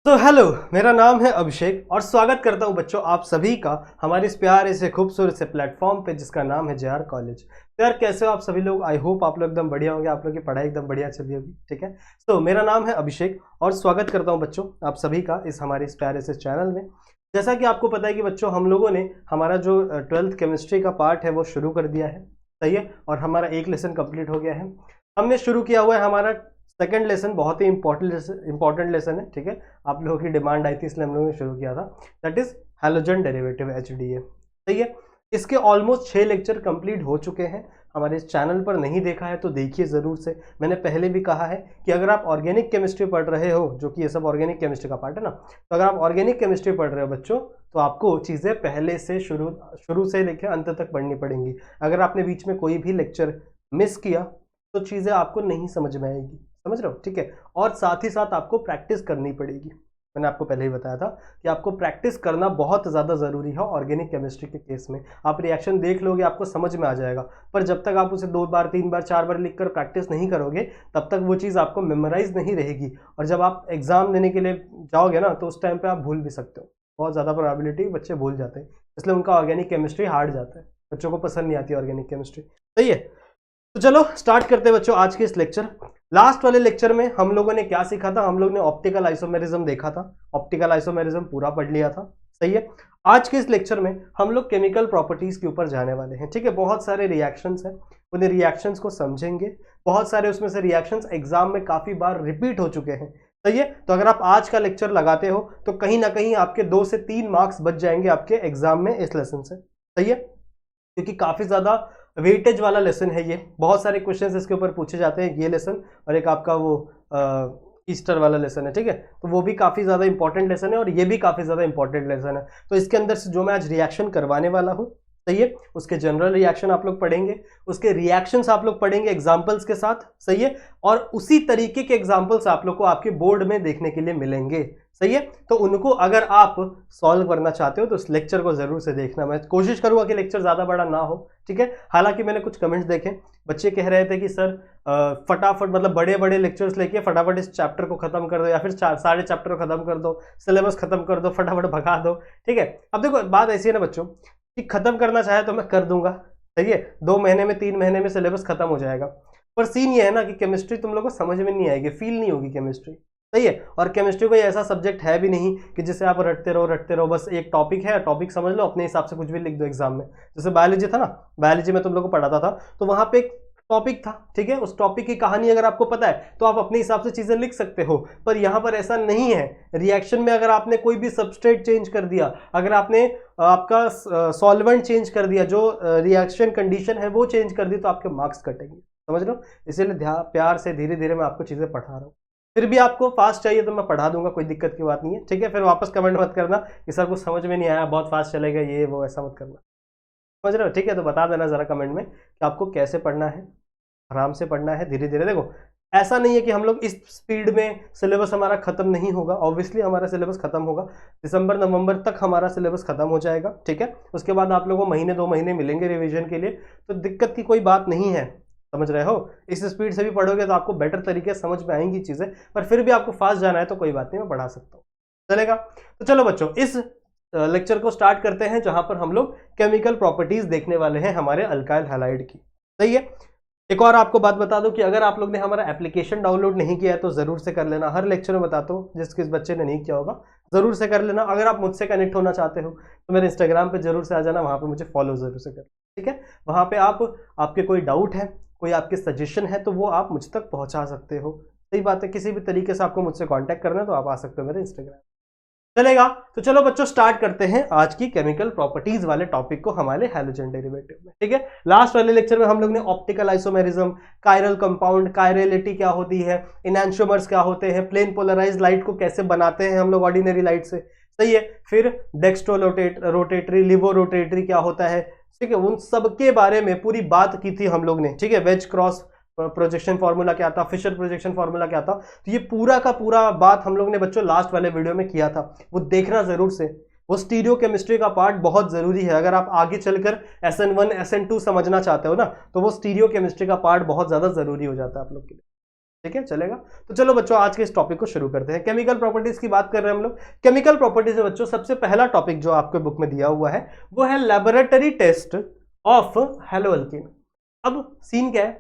तो हेलो, मेरा नाम है अभिषेक और स्वागत करता हूं बच्चों आप सभी का हमारे इस प्यारे से खूबसूरत से प्लेटफॉर्म पे जिसका नाम है जेआर कॉलेज। तो यार कैसे हो आप सभी लोग। आई होप आप लोग एकदम बढ़िया होंगे, आप लोग की पढ़ाई एकदम बढ़िया चल रही होगी। ठीक है, तो मेरा नाम है अभिषेक और स्वागत करता हूं बच्चों आप सभी का इस हमारे इस प्यारे से चैनल में। जैसा कि आपको पता है कि बच्चों हम लोगों ने हमारा जो 12th केमिस्ट्री का पार्ट है वो शुरू कर दिया है, सही है, और हमारा एक लेसन कंप्लीट हो गया है। हमने शुरू किया हुआ है हमारा सेकंड लेसन, बहुत ही इंपॉर्टेंट लेसन है। ठीक है, आप लोगों की डिमांड आई थी इसलिए हम लोगों ने शुरू किया था, that is halogen derivative HDA। सही है, इसके ऑलमोस्ट 6 लेक्चर कंप्लीट हो चुके हैं। हमारे इस चैनल पर नहीं देखा है तो देखिए ज़रूर से। मैंने पहले भी कहा है कि अगर आप ऑर्गेनिक केमिस्ट्री पढ़ रहे हो, जो कि ये सब ऑर्गेनिक केमिस्ट्री का पार्ट है ना, तो अगर आप ऑर्गेनिक केमिस्ट्री पढ़ रहे हो बच्चों तो आपको चीज़ें पहले से शुरू से लेकर अंत तक पढ़नी पड़ेंगी। अगर आपने बीच में कोई भी लेक्चर मिस किया तो चीज़ें आपको नहीं समझ में आएगी, समझ रहे हो। ठीक है, और साथ ही साथ आपको प्रैक्टिस करनी पड़ेगी। मैंने आपको पहले ही बताया था कि आपको प्रैक्टिस करना बहुत ज़्यादा ज़रूरी है ऑर्गेनिक केमिस्ट्री के केस में। आप रिएक्शन देख लोगे आपको समझ में आ जाएगा, पर जब तक आप उसे 2 बार 3 बार 4 बार लिख कर प्रैक्टिस नहीं करोगे तब तक वो चीज़ आपको मेमोराइज नहीं रहेगी, और जब आप एग्जाम देने के लिए जाओगे ना तो उस टाइम पर आप भूल भी सकते हो। बहुत ज़्यादा प्रोबेबिलिटी बच्चे भूल जाते हैं, इसलिए उनका ऑर्गेनिक केमिस्ट्री हार्ड जाता है, बच्चों को पसंद नहीं आती ऑर्गेनिक केमिस्ट्री। सही है, तो चलो स्टार्ट करते हैं बच्चों आज के इस लेक्चर। लास्ट वाले लेक्चर में हम लोगों ने क्या सीखा था, हम लोग ने ऑप्टिकल आइसोमेरिज्म देखा था, ऑप्टिकल आइसोमेरिज्म पूरा पढ़ लिया था। सही है, आज के इस लेक्चर में हम लोग केमिकल प्रॉपर्टीज के ऊपर जाने वाले हैं। ठीक है, बहुत सारे रिएक्शंस हैं, उन्हें रिएक्शंस को समझेंगे। बहुत सारे उसमें से रिएक्शंस एग्जाम में काफी बार रिपीट हो चुके हैं। सही है, तो अगर आप आज का लेक्चर लगाते हो तो कहीं ना कहीं आपके 2 से 3 मार्क्स बच जाएंगे आपके एग्जाम में इस लेसन से। सही है, क्योंकि काफी ज्यादा वेटेज वाला लेसन है ये, बहुत सारे क्वेश्चंस इसके ऊपर पूछे जाते हैं। ये लेसन और एक आपका वो ईस्टर वाला लेसन है। ठीक है, तो वो भी काफी ज्यादा इंपॉर्टेंट लेसन है और ये भी काफी ज्यादा इंपॉर्टेंट लेसन है। तो इसके अंदर से जो मैं आज रिएक्शन करवाने वाला हूँ, सही है, उसके जनरल रिएक्शन आप लोग पढ़ेंगे, उसके रिएक्शंस आप लोग पढ़ेंगे एग्जांपल्स के साथ। सही है, और उसी तरीके के एग्जांपल्स आप लोग को आपके बोर्ड में देखने के लिए मिलेंगे। सही है, तो उनको अगर आप सॉल्व करना चाहते हो तो इस लेक्चर को जरूर से देखना। मैं कोशिश करूंगा कि लेक्चर ज्यादा बड़ा ना हो। ठीक है, हालांकि मैंने कुछ कमेंट्स देखे, बच्चे कह रहे थे कि सर फटाफट मतलब बड़े बड़े लेक्चर्स लेके फटाफट इस चैप्टर को खत्म कर दो, या फिर सारे चैप्टर को खत्म कर दो, सिलेबस खत्म कर दो, फटाफट भगा दो। ठीक है, अब देखो बात ऐसी है ना बच्चों कि खत्म करना चाहे तो मैं कर दूंगा। सही है, 2 महीने में 3 महीने में सिलेबस खत्म हो जाएगा, पर सीन ये है ना कि केमिस्ट्री तुम लोगों को समझ में नहीं आएगी, फील नहीं होगी केमिस्ट्री। सही है, और केमिस्ट्री कोई ऐसा सब्जेक्ट है भी नहीं कि जिसे आप रटते रहो, बस एक टॉपिक है, टॉपिक समझ लो, अपने हिसाब से कुछ भी लिख दो एग्जाम में। जैसे बायोलॉजी था ना, बायोलॉजी में तुम लोग को पढ़ाता था तो वहां पे एक टॉपिक था। ठीक है, उस टॉपिक की कहानी अगर आपको पता है तो आप अपने हिसाब से चीजें लिख सकते हो, पर यहां पर ऐसा नहीं है। रिएक्शन में अगर आपने कोई भी सबस्ट्रेट चेंज कर दिया, अगर आपने आपका सॉल्वेंट चेंज कर दिया, जो रिएक्शन कंडीशन है वो चेंज कर दी, तो आपके मार्क्स कटेंगे। समझ लो, इसीलिए प्यार से धीरे धीरे मैं आपको चीजें पढ़ा रहा हूँ। फिर भी आपको फास्ट चाहिए तो मैं पढ़ा दूंगा, कोई दिक्कत की बात नहीं है। ठीक है, फिर वापस कमेंट मत करना कि सर कुछ समझ में नहीं आया, बहुत फास्ट चलेगा, ये वो, ऐसा मत करना। समझ रहे हो। ठीक है, तो बता देना जरा कमेंट में कि आपको कैसे पढ़ना है, आराम से पढ़ना है, धीरे धीरे। देखो ऐसा नहीं है कि हम लोग इस स्पीड में सिलेबस हमारा खत्म नहीं होगा, ऑब्वियसली हमारा सिलेबस खत्म होगा, दिसंबर नवंबर तक हमारा सिलेबस खत्म हो जाएगा। ठीक है, उसके बाद आप लोगों को महीने 2 महीने मिलेंगे रिवीजन के लिए, तो दिक्कत की कोई बात नहीं है। समझ रहे हो, इस स्पीड से भी पढ़ोगे तो आपको बेटर तरीके से समझ में आएंगी चीजें, पर फिर भी आपको फास्ट जाना है तो कोई बात नहीं, मैं पढ़ा सकता हूँ, चलेगा। तो चलो बच्चों इस लेक्चर को स्टार्ट करते हैं, जहां पर हम लोग केमिकल प्रॉपर्टीज देखने वाले हैं हमारे अल्काइल हैलाइड की। सही है, एक और आपको बात बता दूं कि अगर आप लोग ने हमारा एप्लीकेशन डाउनलोड नहीं किया है तो जरूर से कर लेना। हर लेक्चर में बताता हूँ, जिस किस बच्चे ने नहीं किया होगा जरूर से कर लेना। अगर आप मुझसे कनेक्ट होना चाहते हो तो मेरे इंस्टाग्राम पे जरूर से आ जाना, वहां पे मुझे फॉलो जरूर से कर। ठीक है, वहां पे आपके कोई डाउट है, कोई आपके सजेशन है तो वो आप मुझ तक पहुंचा सकते हो। सही बात है, किसी भी तरीके से आपको मुझसे कांटेक्ट करना है तो आप आ सकते हो मेरे इंस्टाग्राम, चलेगा। तो चलो बच्चों स्टार्ट करते हैं आज की केमिकल प्रॉपर्टीज वाले टॉपिक को हमारे हैलोजन डेरिवेटिव में। ठीक है, लास्ट वाले लेक्चर में हम लोग ने optical isomerism, chiral compound, chirality क्या होती है, इनैंशियोमर्स क्या होते हैं, प्लेन पोलराइज्ड लाइट को कैसे बनाते हैं हम लोग ऑर्डिनरी लाइट से। सही है, फिर डेक्स्ट्रो रोटेटरी, लिवो रोटेटरी क्या होता है, ठीक है, उन सब के बारे में पूरी बात की थी हम लोग ने। ठीक है, वेज क्रॉस प्रोजेक्शन फार्मूला क्या था, फिशर प्रोजेक्शन फार्मूला क्या था, तो ये पूरा का पूरा बात हम लोग ने बच्चों लास्ट वाले वीडियो में किया था, वो देखना जरूर से। वो स्टीरियो केमिस्ट्री का पार्ट बहुत जरूरी है, अगर आप आगे चलकर SN1 SN2 समझना चाहते हो ना तो वो स्टीरियो केमिस्ट्री का पार्ट बहुत ज्यादा जरूरी हो जाता है आप लोग के लिए। ठीक है, चलेगा। तो चलो बच्चों आज के इस टॉपिक को शुरू करते हैं। केमिकल प्रॉपर्टीज की बात कर रहे हैं हम लोग। केमिकल प्रॉपर्टीज में बच्चों सबसे पहला टॉपिक जो आपके बुक में दिया हुआ है वो है लैबोरेटरी टेस्ट ऑफ हैलोअल्केन। अब सीन क्या है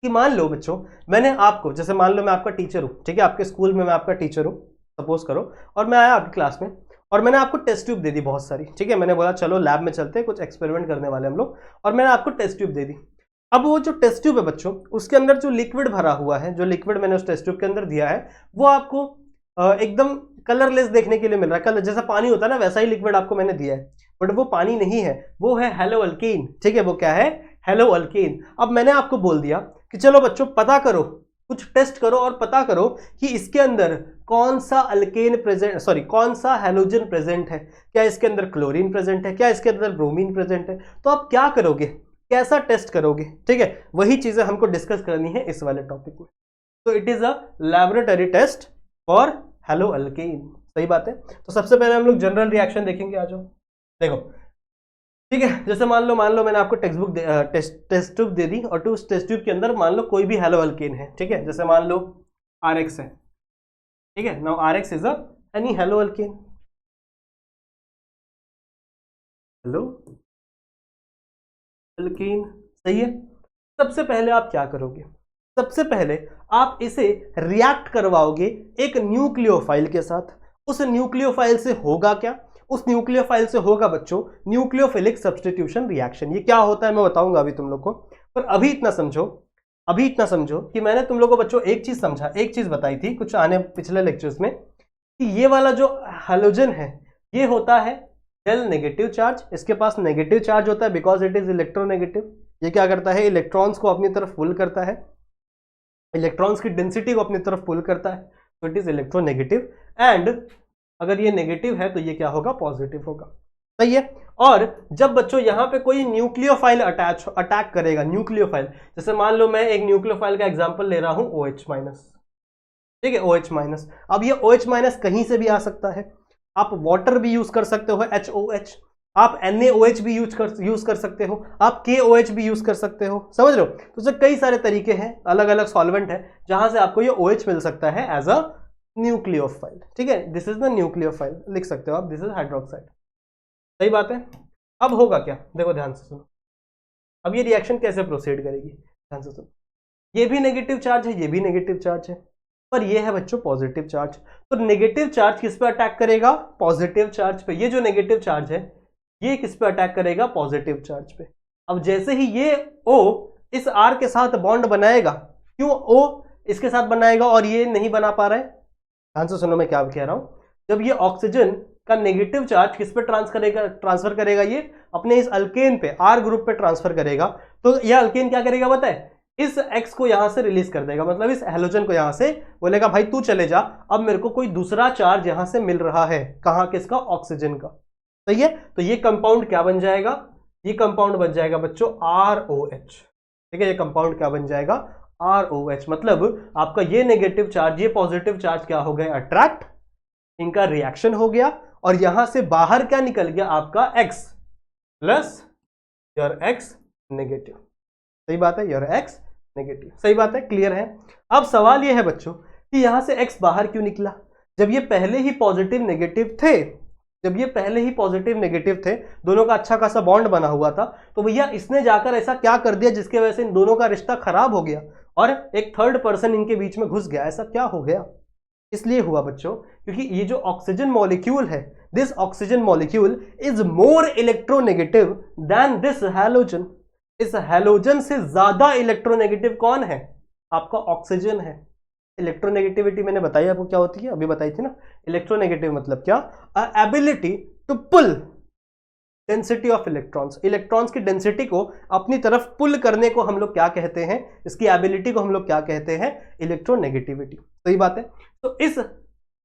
कि मान लो बच्चों मैंने आपको, जैसे मान लो मैं आपका टीचर हूं, ठीक है, आपके स्कूल में मैं आपका टीचर हूं सपोज करो, और मैं आया आपकी क्लास में और मैंने आपको टेस्ट ट्यूब दे दी बहुत सारी, ठीक है, मैंने बोला चलो लैब में चलते हैं, कुछ एक्सपेरिमेंट करने वाले हम लोग, और मैंने आपको टेस्ट ट्यूब दे दी। अब वो जो टेस्ट ट्यूब है बच्चों उसके अंदर जो लिक्विड भरा हुआ है, जो लिक्विड मैंने उस टेस्ट ट्यूब के अंदर दिया है वो आपको एकदम कलरलेस देखने के लिए मिल रहा है, कलर जैसा पानी होता है ना वैसा ही लिक्विड आपको मैंने दिया है, बट वो पानी नहीं है, वो है हैलोअल्केन, ठीक है, वो क्या है, हैलोअल्केन। अब मैंने आपको बोल दिया कि चलो बच्चों पता करो, कुछ टेस्ट करो और पता करो कि इसके अंदर कौन सा अल्केन प्रेजेंट, सॉरी कौन सा हैलोजन प्रेजेंट है, क्या इसके अंदर क्लोरीन प्रेजेंट है, क्या इसके अंदर ब्रोमीन प्रेजेंट है। तो आप क्या करोगे, कैसा टेस्ट करोगे, ठीक है, वही चीजें हमको डिस्कस करनी है इस वाले टॉपिक में। तो it is a laboratory test for haloalkane, सही बात है। तो सबसे पहले हम लोग जनरल रिएक्शन देखेंगे, आ जाओ देखो, ठीक है, जैसे मान लो मैंने आपको टेक्स्ट बुक टेस्ट ट्यूब दे दी और उस टेस्ट ट्यूब के अंदर मान लो कोई भी हैलोअल्केन है, ठीक है, जैसे मान लो RX है, ठीक है, now RX is any haloalkane, haloalkane, सही है। सबसे पहले आप क्या करोगे, सबसे पहले आप इसे रिएक्ट करवाओगे एक न्यूक्लियोफाइल के साथ। उस न्यूक्लियोफाइल से होगा क्या, उस न्यूक्लियोफाइल से होगा बच्चों न्यूक्लियोफिलिक सब्स्टिट्यूशन रिएक्शन। ये क्या होता है मैं बताऊंगा अभी तुम लोग को, पर अभी इतना समझो कि मैंने तुम लोग को बच्चों एक चीज समझा, एक चीज बताई थी कुछ आने पिछले लेक्चर्स में कि ये वाला जो हैलोजन है ये होता है डेल नेगेटिव चार्ज, इसके पास नेगेटिव चार्ज होता है बिकॉज इट इज इलेक्ट्रोनेगेटिव। ये क्या करता है, इलेक्ट्रॉन्स को अपनी तरफ पुल करता है, इलेक्ट्रॉन्स की डेंसिटी को अपनी तरफ पुल करता है, तो इट इज इलेक्ट्रोनेगेटिव। एंड अगर ये नेगेटिव है तो ये क्या होगा, पॉजिटिव होगा, सही है। और जब बच्चों यहां पे कोई न्यूक्लियोफाइल अटैक करेगा, न्यूक्लियोफाइल, जैसे मान लो मैं एक न्यूक्लियोफाइल का एग्जांपल ले रहा हूं OH-, ठीक है, OH-। अब ये OH- कहीं से भी आ सकता है, आप वाटर भी यूज कर सकते हो HOH, आप NaOH भी यूज कर सकते हो, आप KOH भी यूज कर सकते हो, समझ लो। तो उससे कई सारे तरीके हैं, अलग अलग सॉल्वेंट है जहां से आपको ये OH मिल सकता है एज अ न्यूक्लियोफाइल, ठीक है, दिस इज द न्यूक्लियोफाइल, लिख सकते हो आप, दिस इज हाइड्रोक्साइड, सही बात है। अब होगा क्या, देखो ध्यान से सुनो, अब ये रिएक्शन कैसे प्रोसीड करेगी, ध्यान से सुनो, ये भी नेगेटिव चार्ज है, ये भी नेगेटिव चार्ज है, पर ये है बच्चों पॉजिटिव चार्ज। तो नेगेटिव चार्ज किस पे अटैक करेगा, पॉजिटिव चार्ज पे। ये जो नेगेटिव चार्ज है ये किस पे अटैक करेगा, पॉजिटिव चार्ज पे। अब जैसे ही ये O इस R के साथ बॉन्ड बनाएगा, क्यों O इसके साथ बनाएगा और ये नहीं बना पा रहा है, ध्यान से सुनो मैं क्या कह रहा हूं। जब ये ऑक्सीजन का नेगेटिव चार्ज किस पे ट्रांसफर करेगा, ये अपने इस अल्केन पे, R ग्रुप पे ट्रांसफर करेगा, तो यह अल्केन क्या करेगा बताए, इस X को यहां से रिलीज कर देगा, मतलब इस हैलोजन को यहां से बोलेगा भाई तू चले जा, अब मेरे को कोई दूसरा चार्ज यहां से मिल रहा है, कहां, किसका, ऑक्सीजन का, सही है। तो ये कंपाउंड क्या बन जाएगा, ये कंपाउंड बन जाएगा बच्चों ROH, ठीक है, ये कंपाउंड क्या बन जाएगा, ROH। मतलब आपका ये नेगेटिव चार्ज, ये पॉजिटिव चार्ज क्या हो गए, अट्रैक्ट, इनका रिएक्शन हो गया और यहां से बाहर क्या निकल गया, आपका X plus your X negative, सही बात है, योर X नेगेटिव, सही बात है, क्लियर है। अब सवाल यह है बच्चों कि यहां से X बाहर क्यों निकला, जब ये पहले ही पॉजिटिव नेगेटिव थे, जब ये पहले ही पॉजिटिव नेगेटिव थे, दोनों का अच्छा खासा बॉन्ड बना हुआ था, तो भैया इसने जाकर ऐसा क्या कर दिया जिसके वजह से इन दोनों का रिश्ता खराब हो गया और एक थर्ड पर्सन इनके बीच में घुस गया, ऐसा क्या हो गया, इसलिए हुआ बच्चों क्योंकि ये जो ऑक्सीजन मॉलिक्यूल है, this oxygen molecule is more electronegative than this halogen. इस हैलोजन से ज्यादा इलेक्ट्रोनेगेटिव कौन है, आपका ऑक्सीजन है। इलेक्ट्रोनेगेटिविटी मैंने बताई आपको क्या होती है, अभी बताई थी ना। इलेक्ट्रोनेगेटिव मतलब क्या, ability to pull density of electrons, electrons की डेंसिटी को अपनी तरफ पुल करने को हम लोग क्या कहते हैं, इसकी एबिलिटी को हम लोग क्या कहते हैं, इलेक्ट्रोनेगेटिविटी, सही बात है। तो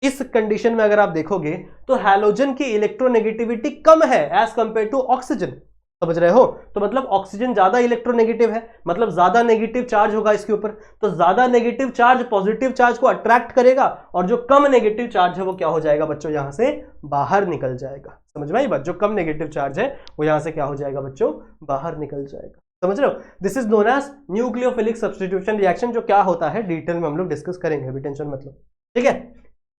इस कंडीशन में अगर आप देखोगे तो हैलोजन की इलेक्ट्रोनेगेटिविटी कम है एज कंपेयर टू ऑक्सीजन, समझ रहे हो। तो मतलब ऑक्सीजन ज्यादा इलेक्ट्रोनेगेटिव है, मतलब ज्यादा नेगेटिव चार्ज होगा इसके ऊपर, तो ज्यादा नेगेटिव चार्ज पॉजिटिव चार्ज को अट्रैक्ट करेगा और जो कम नेगेटिव चार्ज है वो क्या हो जाएगा बच्चों, यहां से बाहर निकल जाएगा। समझ में आई बात, जो कम नेगेटिव चार्ज है वो यहां से क्या हो जाएगा बच्चों, बाहर निकल जाएगा। समझ रहे हो? This is known as nucleophilic substitution reaction, जो क्या होता है डिटेल में हम लोग डिस्कस करेंगे, अभी टेंशन मत लो, ठीक है।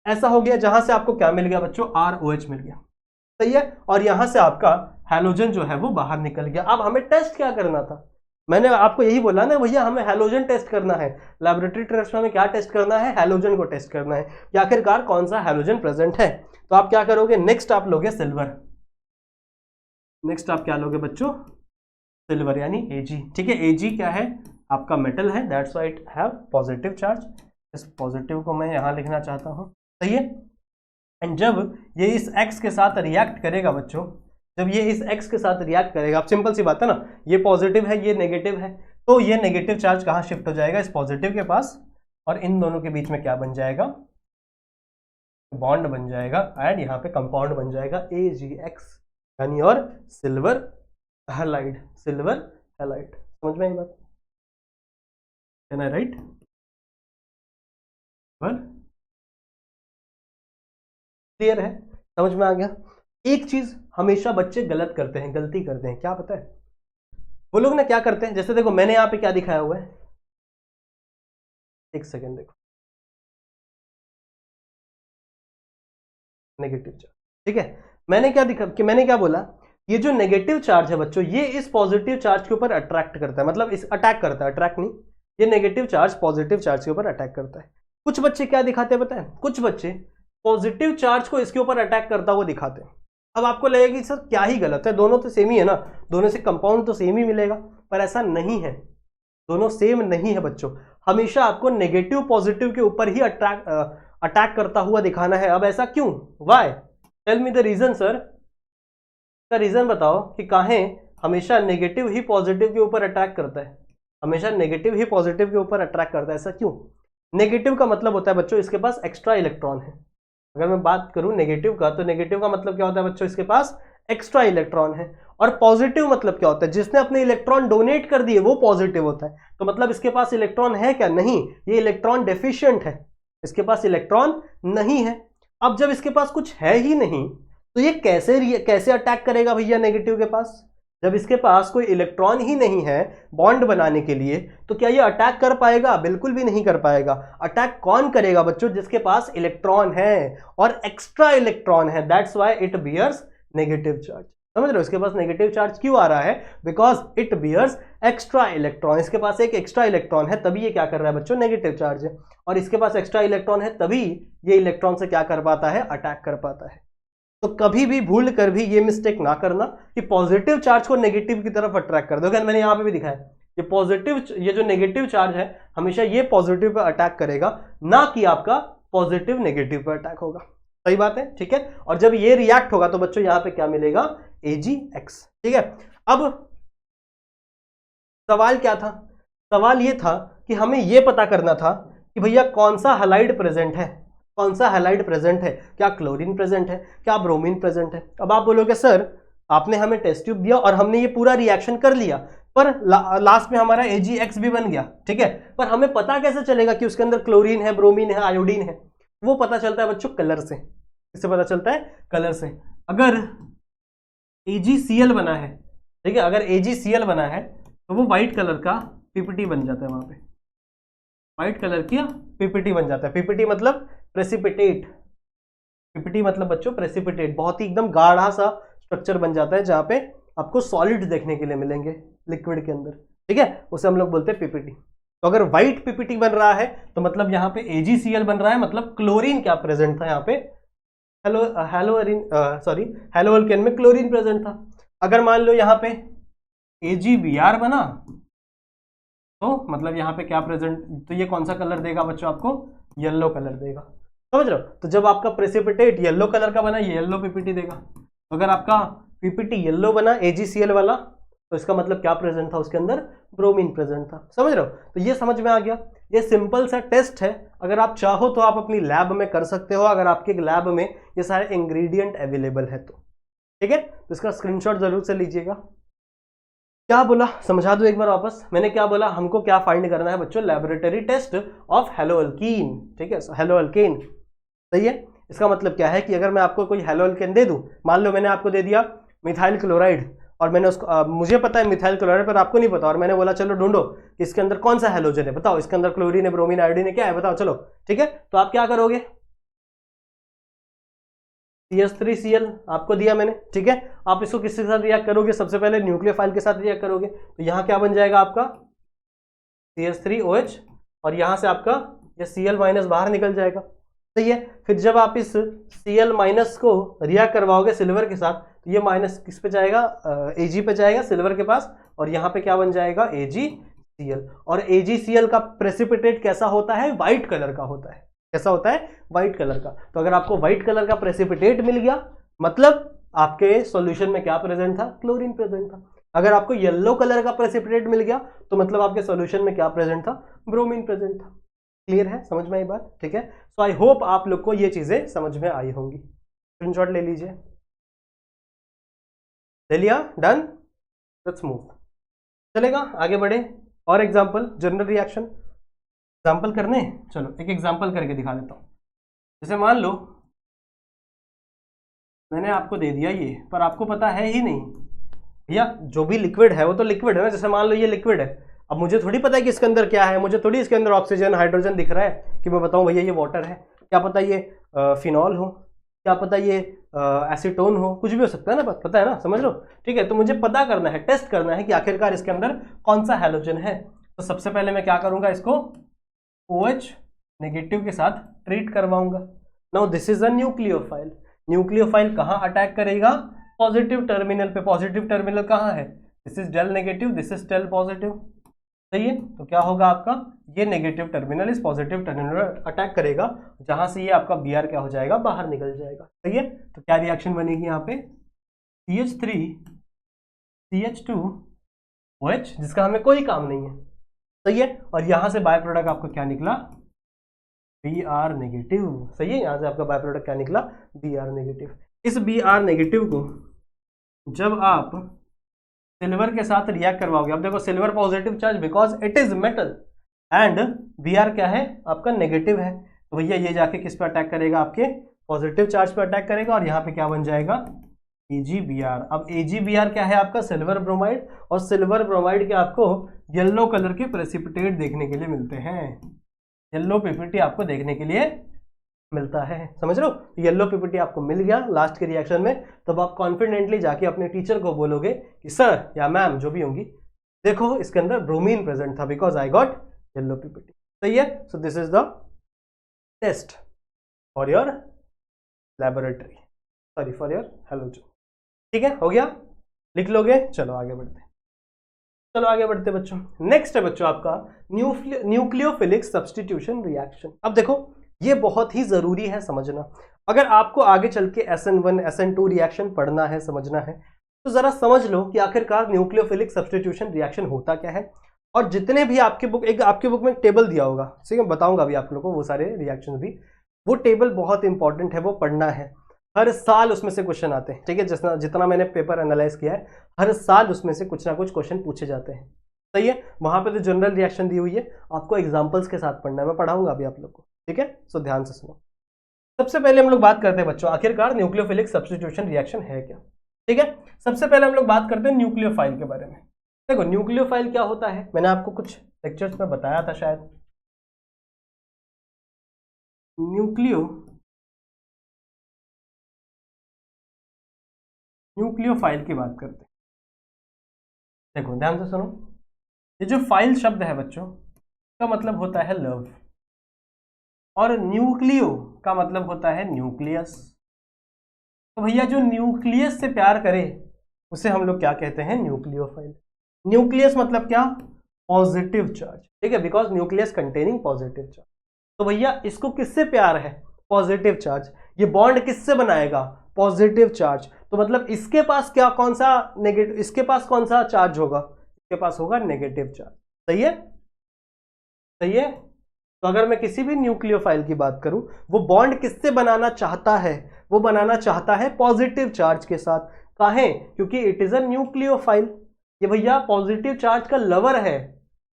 ऐसा हो गया, जहां से आपको क्या मिल गया बच्चों, ROH मिल गया, सही है, और यहां से आपका हैलोजन जो है वो बाहर निकल गया। अब हमें टेस्ट क्या करना था, मैंने आपको यही बोला ना भैया, हमें हैलोजन टेस्ट करना है। लेबोरेटरी टेस्ट में हमें क्या टेस्ट करना है, हैलोजन को टेस्ट करना है कि आखिरकार कौन सा हैलोजन प्रेजेंट है। तो आप क्या करोगे, नेक्स्ट आप लोगे सिल्वर, नेक्स्ट आप क्या लोगे बच्चों, सिल्वर यानी Ag, ठीक है। Ag क्या है, आपका मेटल है, that's why it have positive charge. इस पॉजिटिव को मैं यहां लिखना चाहता हूं, सही है। एंड जब ये इस X के साथ रिएक्ट करेगा बच्चों, जब ये इस X के साथ रिएक्ट करेगा, अब सिंपल सी बात है ना, ये पॉजिटिव है ये नेगेटिव है, तो ये नेगेटिव चार्ज कहाँ शिफ्ट हो जाएगा, इस पॉजिटिव के पास, और इन दोनों के बीच में क्या बन जाएगा, बॉन्ड बन जाएगा, एंड यहाँ पे कंपाउंड बन जाएगा AgX, यानी और सिल्वर हैलाइड, सिल्वर हैलाइड। समझ में आई बात, कैन आई राइट, क्लियर है, समझ में आ गया। एक चीज हमेशा बच्चे गलत करते हैं, गलती करते हैं, क्या पता है वो लोग ना क्या करते हैं, जैसे देखो मैंने यहाँ पे क्या दिखाया हुआ है, एक सेकेंड देखो, नेगेटिव चार्ज, ठीक है। मैंने क्या दिखा कि मैंने क्या बोला, ये जो नेगेटिव चार्ज है बच्चों, ये इस पॉजिटिव चार्ज के ऊपर अट्रैक्ट करता है, मतलब इस अटैक करता है, अट्रैक्ट नहीं, ये नेगेटिव चार्ज पॉजिटिव चार्ज के ऊपर अटैक करता है। कुछ बच्चे क्या दिखाते हैं पता है, कुछ बच्चे पॉजिटिव चार्ज को इसके ऊपर अटैक करता हुआ दिखाते हैं। अब आपको लगेगा कि सर क्या ही गलत है, दोनों तो सेम ही है ना, दोनों से कंपाउंड तो सेम ही मिलेगा, पर ऐसा नहीं है, दोनों सेम नहीं है बच्चों। हमेशा आपको नेगेटिव पॉजिटिव के ऊपर ही अटैक करता हुआ दिखाना है। अब ऐसा क्यों, why, tell me the reason sir, का रीजन बताओ कि काहे हमेशा नेगेटिव ही पॉजिटिव के ऊपर अटैक करता है, हमेशा नेगेटिव ही पॉजिटिव के ऊपर अट्रैक्ट करता है, ऐसा क्यों? नेगेटिव का मतलब होता है बच्चों इसके पास एक्स्ट्रा इलेक्ट्रॉन है। अगर मैं बात करूं नेगेटिव का, तो नेगेटिव का मतलब क्या होता है बच्चों, इसके पास एक्स्ट्रा इलेक्ट्रॉन है। और पॉजिटिव मतलब क्या होता है, जिसने अपने इलेक्ट्रॉन डोनेट कर दिए वो पॉजिटिव होता है। तो मतलब इसके पास इलेक्ट्रॉन है क्या, नहीं, ये इलेक्ट्रॉन डेफिशिएंट है, इसके पास इलेक्ट्रॉन नहीं है। अब जब इसके पास कुछ है ही नहीं, तो ये कैसे अटैक करेगा भैया नेगेटिव के पास, जब इसके पास कोई इलेक्ट्रॉन ही नहीं है बॉन्ड बनाने के लिए, तो क्या ये अटैक कर पाएगा? बिल्कुल भी नहीं कर पाएगा। अटैक कौन करेगा बच्चों, जिसके पास इलेक्ट्रॉन है और एक्स्ट्रा इलेक्ट्रॉन है, that's why it bears negative charge. समझ रहे हो, इसके पास नेगेटिव चार्ज क्यों आ रहा है, because it bears extra electron, इसके पास एक एक्स्ट्रा इलेक्ट्रॉन है, तभी ये क्या कर रहा है बच्चों, नेगेटिव चार्ज है। और इसके पास एक्स्ट्रा इलेक्ट्रॉन है, तभी ये इलेक्ट्रॉन से क्या कर पाता है, अटैक कर पाता है। तो कभी भी भूल कर भी ये मिस्टेक ना करना कि पॉजिटिव चार्ज को नेगेटिव की तरफ अट्रैक्ट कर दो। मैंने यहां पे भी दिखाया, ये पॉजिटिव, ये जो नेगेटिव चार्ज है हमेशा ये पॉजिटिव पर अटैक करेगा, ना कि आपका पॉजिटिव नेगेटिव पर अटैक होगा। सही बात है, ठीक है। और जब ये रिएक्ट होगा तो बच्चों यहां पे क्या मिलेगा, AgX, ठीक है। अब सवाल क्या था, सवाल ये था कि हमें ये पता करना था कि भैया कौन सा हैलाइड प्रेजेंट है, कौन सा हैलाइड प्रेजेंट है, क्या क्लोरीन प्रेजेंट है, क्या ब्रोमीन प्रेजेंट है। अब आप बोलोगे सर आपने हमें टेस्ट ट्यूब दिया और हमने ये पूरा रिएक्शन कर लिया, पर लास्ट में हमारा AgX भी बन गया, ठीक है, पर हमें पता कैसे चलेगा कि उसके अंदर क्लोरीन है, ब्रोमीन है, आयोडीन है? वो पता चलता है बच्चों कलर से। इससे पता चलता है कलर से। अगर AgCl बना है, ठीक है, अगर AgCl बना है तो वो व्हाइट कलर का PPT बन जाता है, वहां पे व्हाइट कलर की PPT बन जाता है। PPT मतलब प्रेसिपिटेट, PPT मतलब बच्चों प्रेसिपिटेट, बहुत ही एकदम गाढ़ा सा स्ट्रक्चर बन जाता है जहां पे आपको सॉलिड देखने के लिए मिलेंगे लिक्विड के अंदर, ठीक है, उसे हम लोग बोलते हैं PPT। तो अगर व्हाइट PPT बन रहा है तो मतलब यहाँ पे AgCl बन रहा है, मतलब क्लोरीन क्या प्रेजेंट था यहाँ पे, हेलो अल्केन में क्लोरीन प्रेजेंट था। अगर मान लो यहाँ पे AgBr बना तो मतलब यहाँ पे क्या प्रेजेंट, तो ये कौन सा कलर देगा बच्चों आपको, येलो कलर देगा। समझ रहे हो, तो जब आपका प्रेसिपिटेट येलो कलर का बना, ये येलो PPT देगा। अगर आपका PPT येलो बना AgCl वाला, तो इसका मतलब क्या प्रेजेंट था, उसके अंदर ब्रोमीन प्रेजेंट था। समझ रहे हो, तो ये समझ में आ गया। ये सिंपल सा टेस्ट है, अगर आप चाहो तो आप अपनी लैब में कर सकते हो, अगर आपके लैब में ये सारे इंग्रेडिएंट अवेलेबल है तो, ठीक है। तो इसका स्क्रीनशॉट जरूर से लीजिएगा। क्या बोला समझा दो एक बार वापस, मैंने क्या बोला, हमको क्या फाइंड करना है बच्चों, लैबोरेटरी टेस्ट ऑफ हेलोअल्कीन, ठीक है, हेलोअल्केन, सही है। इसका मतलब क्या है कि अगर मैं आपको कोई हेलोअल्केन दे दूं, मान लो मैंने आपको दे दिया मिथाइल क्लोराइड और मैंने उसको मुझे पता है मिथाइल क्लोराइड पर आपको नहीं पता, और मैंने बोला चलो ढूंढो कि इसके अंदर कौन सा हेलोजन है, बताओ इसके अंदर क्लोरीन है, ब्रोमीन, आयोडीन है, क्या है बताओ, चलो ठीक है। तो आप क्या करोगे, CH3Cl आपको दिया मैंने, ठीक है। आप इसको किसके साथ रिएक्ट करोगे, सबसे पहले न्यूक्लियोफाइल के साथ रिएक्ट करोगे, तो यहाँ क्या बन जाएगा आपका CH3OH, और यहाँ से आपका ये Cl- बाहर निकल जाएगा, सही है। फिर जब आप इस Cl- को रिएक्ट करवाओगे सिल्वर के साथ, तो ये माइनस किस पे जाएगा, Ag पे जाएगा सिल्वर के पास, और यहाँ पे क्या बन जाएगा AgCl। और AgCl का प्रेसिपिटेट कैसा होता है, व्हाइट कलर का होता है, कैसा होता है, व्हाइट कलर का। तो अगर आपको व्हाइट कलर का प्रेसिपिटेट मिल गया, मतलब आपके सॉल्यूशन में क्या प्रेजेंट था, क्लोरीन प्रेजेंट था। अगर आपको येलो कलर का प्रेसिपिटेट मिल गया, तो मतलब आपके सॉल्यूशन में क्या प्रेजेंट था, ब्रोमीन प्रेजेंट था। क्लियर है, समझ में आई बात, ठीक है। सो आई होप आप लोग को ये चीजें समझ में आई होंगी। स्क्रीनशॉट ले लीजिए, ले लिया, डन, लेट्स मूव, चलेगा आगे बढ़े। और एग्जांपल, जनरल रिएक्शन एग्जांपल करने, चलो एक एग्जांपल करके दिखा देता हूं। जैसे मान लो मैंने आपको दे दिया ये, पर आपको पता है ही नहीं भैया, जो भी लिक्विड है वो तो लिक्विड है ना। जैसे मान लो ये लिक्विड है, अब मुझे थोड़ी पता है कि इसके अंदर क्या है, मुझे थोड़ी इसके अंदर ऑक्सीजन हाइड्रोजन दिख रहा है कि मैं बताऊं भैया ये वाटर है, क्या पता ये फिनॉल हो, क्या पता ये एसीटोन हो, कुछ भी हो सकता है ना, पता है ना, समझ लो, ठीक है। तो मुझे पता करना है, टेस्ट करना है कि आखिरकार इसके अंदर कौन सा हैलोजन है। तो सबसे पहले मैं क्या करूंगा, इसको OH नेगेटिव के साथ ट्रीट करवाऊंगा। Now this is a nucleophile. Nucleophile कहां अटैक करेगा, पॉजिटिव टर्मिनल पे। पॉजिटिव टर्मिनल कहां है, this is del negative, this is del positive, सही है। तो क्या होगा आपका, ये नेगेटिव टर्मिनल इस पॉजिटिव टर्मिनल अटैक करेगा, जहां से ये आपका Br क्या हो जाएगा, बाहर निकल जाएगा, सही है। तो क्या रिएक्शन बनेगी यहाँ पे, CH3 CH2OH, जिसका हमें कोई काम नहीं है, सही है। और यहां से बाय प्रोडक्ट आपको क्या निकला, Br नेगेटिव, सही है। यहां से आपका बाय प्रोडक्ट क्या निकला, Br नेगेटिव। इस Br नेगेटिव को जब आप सिल्वर के साथ रिएक्ट करवाओगे, अब देखो silver positive charge because it is metal, and Br क्या है आपका, नेगेटिव है। तो भैया ये जाके किस पे अटैक करेगा, आपके पॉजिटिव चार्ज पे अटैक करेगा, और यहाँ पे क्या बन जाएगा, AgBr। अब AgBr क्या है आपका, सिल्वर ब्रोमाइड, और सिल्वर ब्रोमाइड के आपको येलो कलर के प्रेसिपिटेट देखने के लिए मिलते हैं, येलो पीपीटी आपको देखने के लिए मिलता है, समझ लो। येलो पीपीटी आपको मिल गया लास्ट के रिएक्शन में, तब आप कॉन्फिडेंटली जाके अपने टीचर को बोलोगे कि सर या मैम जो भी होंगी, देखो इसके अंदर ब्रोमीन प्रेजेंट था because I got yellow PPT, सही है। So this is the test for your laboratory, sorry for your halogen, ठीक है, हो गया, लिख लोगे। चलो आगे बढ़ते, चलो आगे बढ़ते बच्चों। नेक्स्ट है बच्चों आपका न्यूक्लियोफिलिक सब्स्टिट्यूशन रिएक्शन। अब देखो ये बहुत ही जरूरी है समझना, अगर आपको आगे चल के SN1 SN2 रिएक्शन पढ़ना है, समझना है, तो जरा समझ लो कि आखिरकार न्यूक्लियोफिलिक सब्स्टिट्यूशन रिएक्शन होता क्या है। और जितने भी आपके बुक में टेबल दिया होगा, ठीक है, बताऊंगा अभी आप लोगों को वो सारे रिएक्शन भी, वो टेबल बहुत इंपॉर्टेंट है, वो पढ़ना है, हर साल उसमें से क्वेश्चन आते हैं, ठीक है। जितना मैंने पेपर एनालाइज किया है, हर साल उसमें से कुछ ना कुछ क्वेश्चन पूछे जाते हैं, सही है। वहां पे तो जनरल रिएक्शन दी हुई है, आपको एग्जांपल्स के साथ पढ़ना है, मैं पढ़ाऊंगा अभी आप लोग को, ठीक है। सो ध्यान से सुनो। सबसे पहले हम लोग बात करते हैं बच्चों, आखिरकार न्यूक्लियोफिलिक सब्स्टिट्यूशन रिएक्शन है क्या, ठीक है। सबसे पहले हम लोग बात करते हैं न्यूक्लियोफाइल के बारे में। देखो न्यूक्लियोफाइल क्या होता है, मैंने आपको कुछ लेक्चर्स में बताया था शायद। न्यूक्लियोफाइल की बात करते हैं, देखो ध्यान से सुनो। ये जो फाइल शब्द है बच्चों का मतलब होता है लव, और न्यूक्लियो का मतलब होता है न्यूक्लियस। तो भैया जो न्यूक्लियस से प्यार करे उसे हम लोग क्या कहते हैं, न्यूक्लियोफाइल। न्यूक्लियस मतलब क्या, पॉजिटिव चार्ज, ठीक है, because nucleus containing positive charge. तो भैया इसको किससे प्यार है, पॉजिटिव चार्ज। ये बॉन्ड किससे बनाएगा, पॉजिटिव चार्ज। तो मतलब इसके पास क्या, कौन सा नेगेटिव, इसके पास कौन सा चार्ज होगा, इसके पास होगा नेगेटिव चार्ज, सही है, सही है। तो अगर मैं किसी भी न्यूक्लियोफाइल की बात करूं, वो बॉन्ड किससे बनाना चाहता है, वो बनाना चाहता है पॉजिटिव चार्ज के साथ। काहे, क्योंकि इट इज अ न्यूक्लियोफाइल, ये भैया पॉजिटिव चार्ज का लवर है,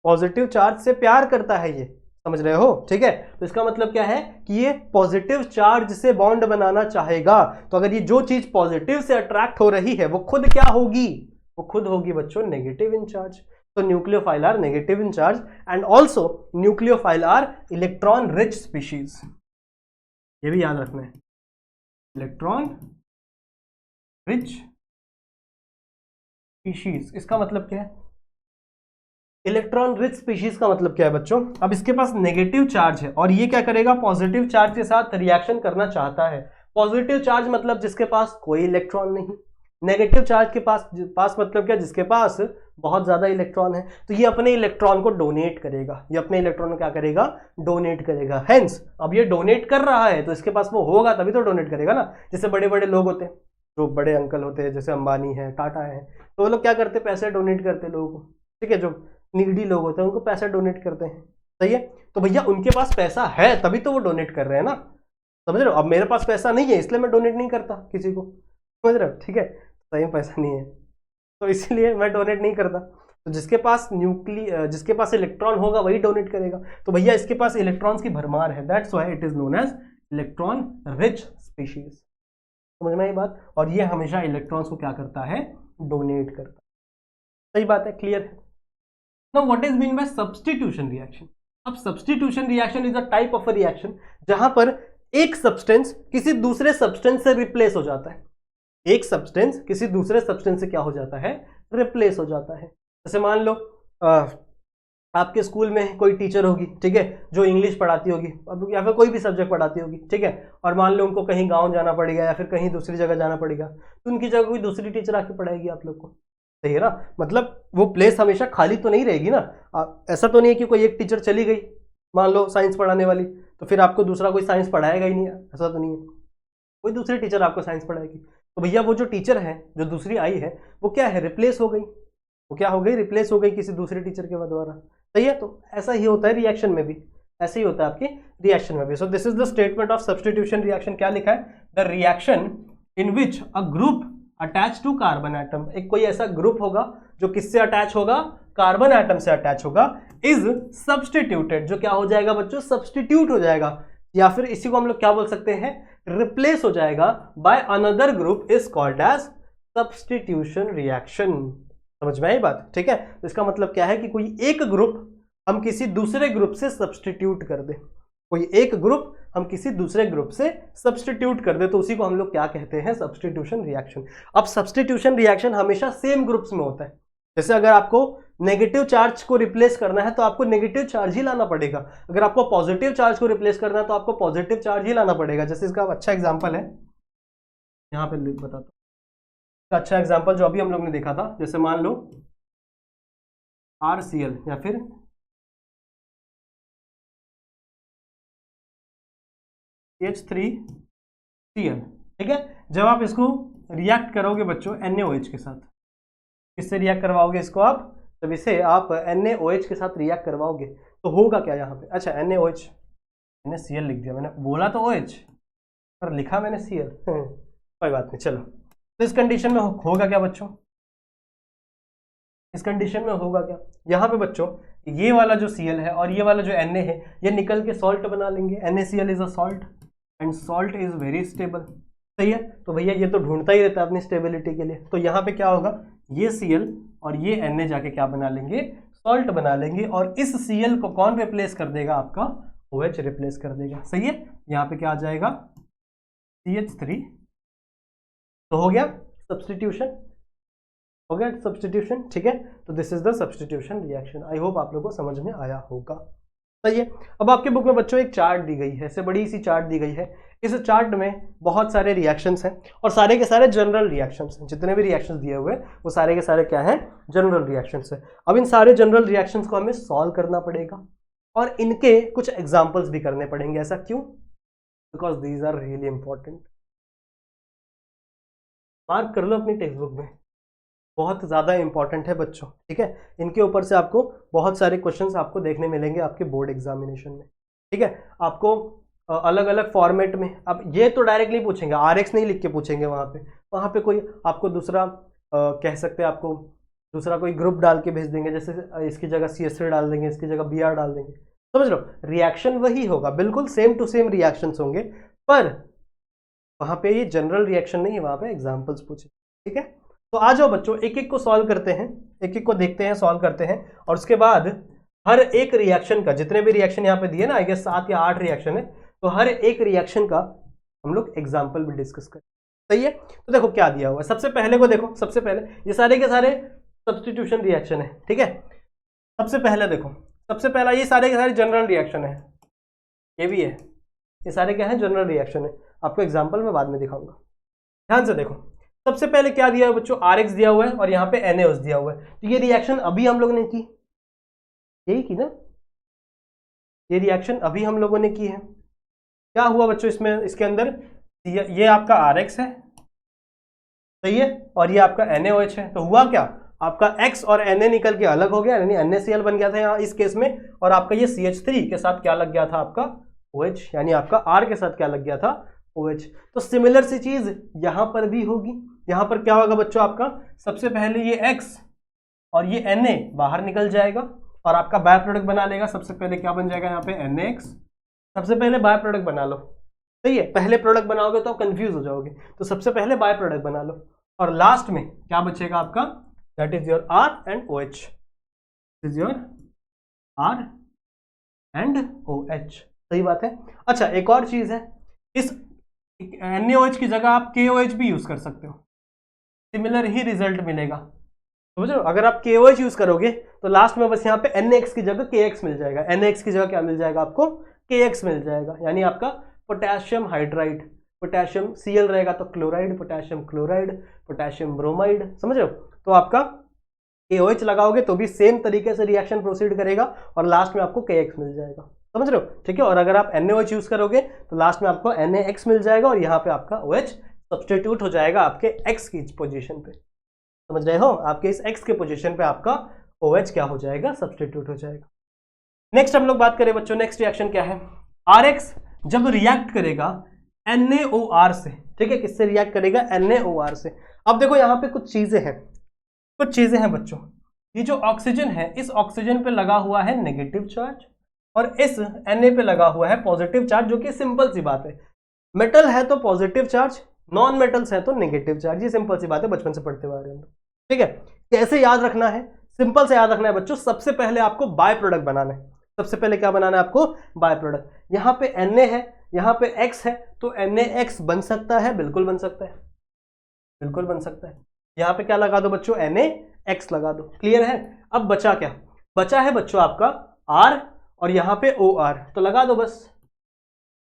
पॉजिटिव चार्ज से प्यार करता है, ये समझ रहे हो, ठीक है। तो इसका मतलब क्या है कि ये पॉजिटिव चार्ज से बॉन्ड बनाना चाहेगा। तो अगर ये जो चीज पॉजिटिव से अट्रैक्ट हो रही है वो खुद क्या होगी, वो खुद होगी बच्चों नेगेटिव इन चार्ज। तो nucleophile are negative in charge and also nucleophile are electron rich species, ये भी याद रखना है, इलेक्ट्रॉन रिच स्पीशीज। इसका मतलब क्या है, इलेक्ट्रॉन रिच स्पीशीज का मतलब क्या है बच्चों, अब इसके पास नेगेटिव चार्ज है और ये क्या करेगा, पॉजिटिव चार्ज के साथ रिएक्शन करना चाहता है। पॉजिटिव चार्ज मतलब जिसके पास कोई इलेक्ट्रॉन नहीं, नेगेटिव चार्ज के पास मतलब क्या, जिसके पास बहुत ज्यादा इलेक्ट्रॉन है। तो ये अपने इलेक्ट्रॉन को डोनेट करेगा, ये अपने इलेक्ट्रॉन को क्या करेगा, डोनेट करेगा। हेंस अब ये डोनेट कर रहा है तो इसके पास वो होगा तभी तो डोनेट करेगा ना। जैसे बड़े बड़े लोग होते हैं, जो बड़े अंकल होते हैं, जैसे अंबानी है, टाटा है, तो वो लोग क्या करते, पैसे डोनेट करते लोगों को, ठीक है। जो नीडी लोग होते हैं उनको पैसा डोनेट करते हैं, सही है। तो भैया उनके पास पैसा है तभी तो वो डोनेट कर रहे हैं ना, समझ रहे हो। अब मेरे पास पैसा नहीं है इसलिए मैं डोनेट नहीं करता किसी को, समझ रहे हो, ठीक है। सही में पैसा नहीं है तो इसीलिए मैं डोनेट नहीं करता। तो जिसके पास जिसके पास इलेक्ट्रॉन होगा वही डोनेट करेगा। तो भैया इसके पास इलेक्ट्रॉन्स की भरमार है, that's why it is known as electron rich species, समझ में आई बात। और ये हमेशा इलेक्ट्रॉन्स को क्या करता है, डोनेट करता है, सही बात है, क्लियर है। Now what is mean by substitution reaction? अब substitution reaction is a type of a reaction जहां पर एक सब्सटेंस किसी दूसरे सब्सटेंस से रिप्लेस हो जाता है। एक सब्सटेंस किसी दूसरे सब्सटेंस से क्या हो जाता है, रिप्लेस हो जाता है। जैसे मान लो आपके स्कूल में कोई टीचर होगी, ठीक है, जो इंग्लिश पढ़ाती होगी अब, या फिर कोई भी सब्जेक्ट पढ़ाती होगी, ठीक है। और मान लो उनको कहीं गांव जाना पड़ेगा या फिर कहीं दूसरी जगह जाना पड़ेगा, तो उनकी जगह कोई दूसरी टीचर आके पढ़ाएगी आप लोग को, सही है ना। मतलब वो प्लेस हमेशा खाली तो नहीं रहेगी ना। ऐसा तो नहीं है कि कोई एक टीचर चली गई, मान लो साइंस पढ़ाने वाली, तो फिर आपको दूसरा कोई साइंस पढ़ाएगा ही नहीं, ऐसा तो नहीं है, कोई दूसरी टीचर आपको साइंस पढ़ाएगी। तो भैया वो जो टीचर है जो दूसरी आई है वो क्या है, रिप्लेस हो गई, वो क्या हो गई, रिप्लेस हो गई किसी दूसरे टीचर के द्वारा, सही है। तो ऐसा ही होता है रिएक्शन में भी, ऐसे ही होता है आपके रिएक्शन में भी। So this is the statement of substitution reaction. क्या लिखा है, the reaction in which a group attach to carbon atom, एक कोई ऐसा ग्रुप होगा जो किससे अटैच होगा, कार्बन एटम से अटैच होगा, इज सब्स्टिट्यूटेड, जो क्या हो जाएगा बच्चों, सब्स्टिट्यूट हो जाएगा, या फिर इसी को हम लोग क्या बोल सकते हैं, रिप्लेस हो जाएगा by another group, is called as substitution reaction. समझ में आई बात, ठीक है। तो इसका मतलब क्या है कि कोई एक ग्रुप हम किसी दूसरे ग्रुप से सब्स्टिट्यूट कर दे, कोई एक ग्रुप हम किसी दूसरे ग्रुप से सब्स्टिट्यूट कर दे, तो उसी को हम लोग क्या कहते हैं, सब्स्टिट्यूशन रिएक्शन। अब सब्स्टिट्यूशन रिएक्शन हमेशा सेम ग्रुप्स में होता है। जैसे अगर आपको नेगेटिव चार्ज को रिप्लेस करना है तो आपको नेगेटिव चार्ज ही लाना पड़ेगा, अगर आपको पॉजिटिव चार्ज को रिप्लेस करना है तो आपको पॉजिटिव चार्ज ही लाना पड़ेगा। जैसे इसका अच्छा एग्जांपल है, यहां पे बताता हूं, अच्छा एग्जांपल जो अभी हम लोग ने देखा था, जैसे मान लो RCl या फिर CH3Cl, ठीक है। जब आप इसको रिएक्ट करोगे बच्चों NaOH के साथ, किससे रिएक्ट करवाओगे इसको आप, जब इसे आप NaOH के साथ रिएक्ट करवाओगे तो होगा क्या यहाँ पे, अच्छा NaOH, मैंने Cl लिख दिया, मैंने बोला तो OH पर लिखा मैंने Cl कोई बात नहीं, चलो। तो इस कंडीशन में होगा क्या बच्चों, इस कंडीशन में होगा क्या, यहाँ पे बच्चों ये वाला जो Cl है और ये वाला जो Na है ये निकल के सॉल्ट बना लेंगे। NaCl is a salt and salt is very stable, सही है। तो भैया ये तो ढूंढता ही रहता है अपनी स्टेबिलिटी के लिए, तो यहाँ पे क्या होगा, ये Cl और ये Na जाके क्या बना लेंगे, सॉल्ट बना लेंगे, और इस Cl को कौन रिप्लेस कर देगा, आपका OH रिप्लेस कर देगा, सही है। यहाँ पे क्या आ जाएगा, CH3, तो हो गया सब्स्टिट्यूशन, हो गया सब्स्टिट्यूशन, ठीक है। तो this is the substitution reaction. I hope आप लोगों को समझ में आया होगा, सही है। अब आपके बुक में बच्चों एक चार्ट दी गई है, ऐसे बड़ी सी चार्ट दी गई है। इस चार्ट में बहुत सारे रिएक्शंस हैं और सारे के सारे जनरल रिएक्शंस हैं, जितने भी रिएक्शंस दिए हुए वो सारे के सारे क्या हैं, जनरल रिएक्शंस हैं। अब इन सारे जनरल रिएक्शंस को हमें सॉल्व करना पड़ेगा और इनके कुछ एग्जाम्पल्स भी करने पड़ेंगे। ऐसा क्यों, because these are really important. Mark कर लो अपनी टेक्स्ट बुक में, बहुत ज़्यादा इंपॉर्टेंट है बच्चों, ठीक है। इनके ऊपर से आपको बहुत सारे क्वेश्चंस आपको देखने मिलेंगे आपके बोर्ड एग्जामिनेशन में, ठीक है। आपको अलग अलग फॉर्मेट में, अब ये तो डायरेक्ट नहीं पूछेंगे, RX नहीं लिख के पूछेंगे, वहाँ पे कोई आपको दूसरा कह सकते हैं, आपको दूसरा कोई ग्रुप डाल के भेज देंगे, जैसे इसकी जगह CH3 डाल देंगे, इसकी जगह Br डाल देंगे, समझ लो। रिएक्शन वही होगा, बिल्कुल सेम टू सेम रिएक्शंस होंगे, पर वहाँ पे ये जनरल रिएक्शन नहीं है, वहाँ पे एग्जाम्पल्स पूछे, ठीक है। तो आ जाओ बच्चों, एक एक को सॉल्व करते हैं, एक एक को देखते हैं, सॉल्व करते हैं, और उसके बाद हर एक रिएक्शन का, जितने भी रिएक्शन यहाँ पे दिए ना, आई गेस 7 या 8 रिएक्शन है, तो हर एक रिएक्शन का हम लोग एग्जाम्पल भी डिस्कस करें। सही है? तो देखो क्या दिया हुआ है। सबसे पहले को देखो, सबसे पहले ये सारे के सारे सब्स्टिट्यूशन रिएक्शन है, ठीक है। सबसे पहले देखो, सबसे पहला ये सारे के सारे जनरल रिएक्शन है, ये भी है, ये सारे क्या है, जनरल रिएक्शन है। आपको एग्जाम्पल में बाद में दिखाऊंगा, ध्यान से देखो। सबसे पहले क्या दिया है बच्चों, RX दिया हुआ है और यहाँ पे NaOH दिया हुआ है। तो ये रिएक्शन अभी हम लोग ने की, यही की ना, ये रिएक्शन अभी हम लोगों ने की है। क्या हुआ बच्चों इसमें, इसके अंदर ये आपका RX है, सही है, और ये आपका NaOH है। तो हुआ क्या, आपका X और Na निकल के अलग हो गया, यानी NaCl बन गया था यहाँ इस केस में, और आपका ये CH3 के साथ क्या लग गया था, आपका OH, यानी आपका R के साथ क्या लग गया था, OH। तो सिमिलर सी चीज यहां पर भी होगी। यहां पर क्या होगा बच्चों, आपका सबसे पहले ये X और ये Na बाहर निकल जाएगा और आपका बाय प्रोडक्ट बना लेगा। सबसे पहले क्या बन जाएगा यहाँ पे, NaX। सबसे पहले बाय प्रोडक्ट बना लो, सही है, पहले प्रोडक्ट बनाओगे तो आप कंफ्यूज हो जाओगे, तो सबसे पहले बाय प्रोडक्ट बना लो, और लास्ट में क्या बचेगा आपका, that is your R and OH, is your R and OH। सही बात है। अच्छा, एक और चीज है, इस NaOH की जगह आप KOH भी यूज कर सकते हो, सिमिलर ही रिजल्ट मिलेगा, समझ रहे हो। अगर आप KOH यूज करोगे तो लास्ट में बस यहाँ पे NaX की जगह KX मिल जाएगा, NaX की जगह क्या मिल जाएगा आपको, KX मिल जाएगा, यानी आपका पोटेशियम हाइड्राइड, पोटेशियम Cl रहेगा तो chloride, potassium chloride, potassium bromide, समझ रहे हो। तो आपका KOH लगाओगे तो भी सेम तरीके से रिएक्शन प्रोसीड करेगा और लास्ट में आपको KX मिल जाएगा, समझ रहे हो, ठीक है। और अगर आप NaOH यूज करोगे तो लास्ट में आपको NaX मिल जाएगा और यहाँ पे आपका OH सब्स्टिट्यूट हो जाएगा आपके X की पोजीशन पे, समझ रहे हो, आपके इस X के पोजीशन पे आपका OH क्या हो जाएगा, सब्स्टिट्यूट हो जाएगा। नेक्स्ट हम लोग बात करें बच्चों, नेक्स्ट रिएक्शन क्या है, RX जब रिएक्ट करेगा NaOR से, ठीक है, किससे रिएक्ट करेगा, NaOR से। अब देखो यहाँ पे कुछ चीजें हैं, कुछ चीजें हैं बच्चों, ये जो ऑक्सीजन है, इस ऑक्सीजन पे लगा हुआ है नेगेटिव चार्ज और इस Na पे लगा हुआ है पॉजिटिव चार्ज, जो कि सिंपल सी बात है, मेटल है तो पॉजिटिव चार्ज, नॉन मेटल्स है तो नेगेटिव चार्ज, ये सिंपल सी बात है, बचपन से पढ़ते हुए आ रहे हैं, ठीक है। कैसे याद रखना है, सिंपल से याद रखना है बच्चों। सबसे पहले आपको बाय प्रोडक्ट बनाना है, सबसे पहले क्या बनाना है आपको, बाय प्रोडक्ट। यहाँ पे Na है, यहाँ पे X है, तो NaX बन सकता है, बिल्कुल बन सकता है, बिल्कुल बन सकता है। यहाँ पे क्या लगा दो बच्चों, NaX लगा दो, क्लियर है। अब बचा क्या, बचा है बच्चों आपका R और यहाँ पे OR, तो लगा दो बस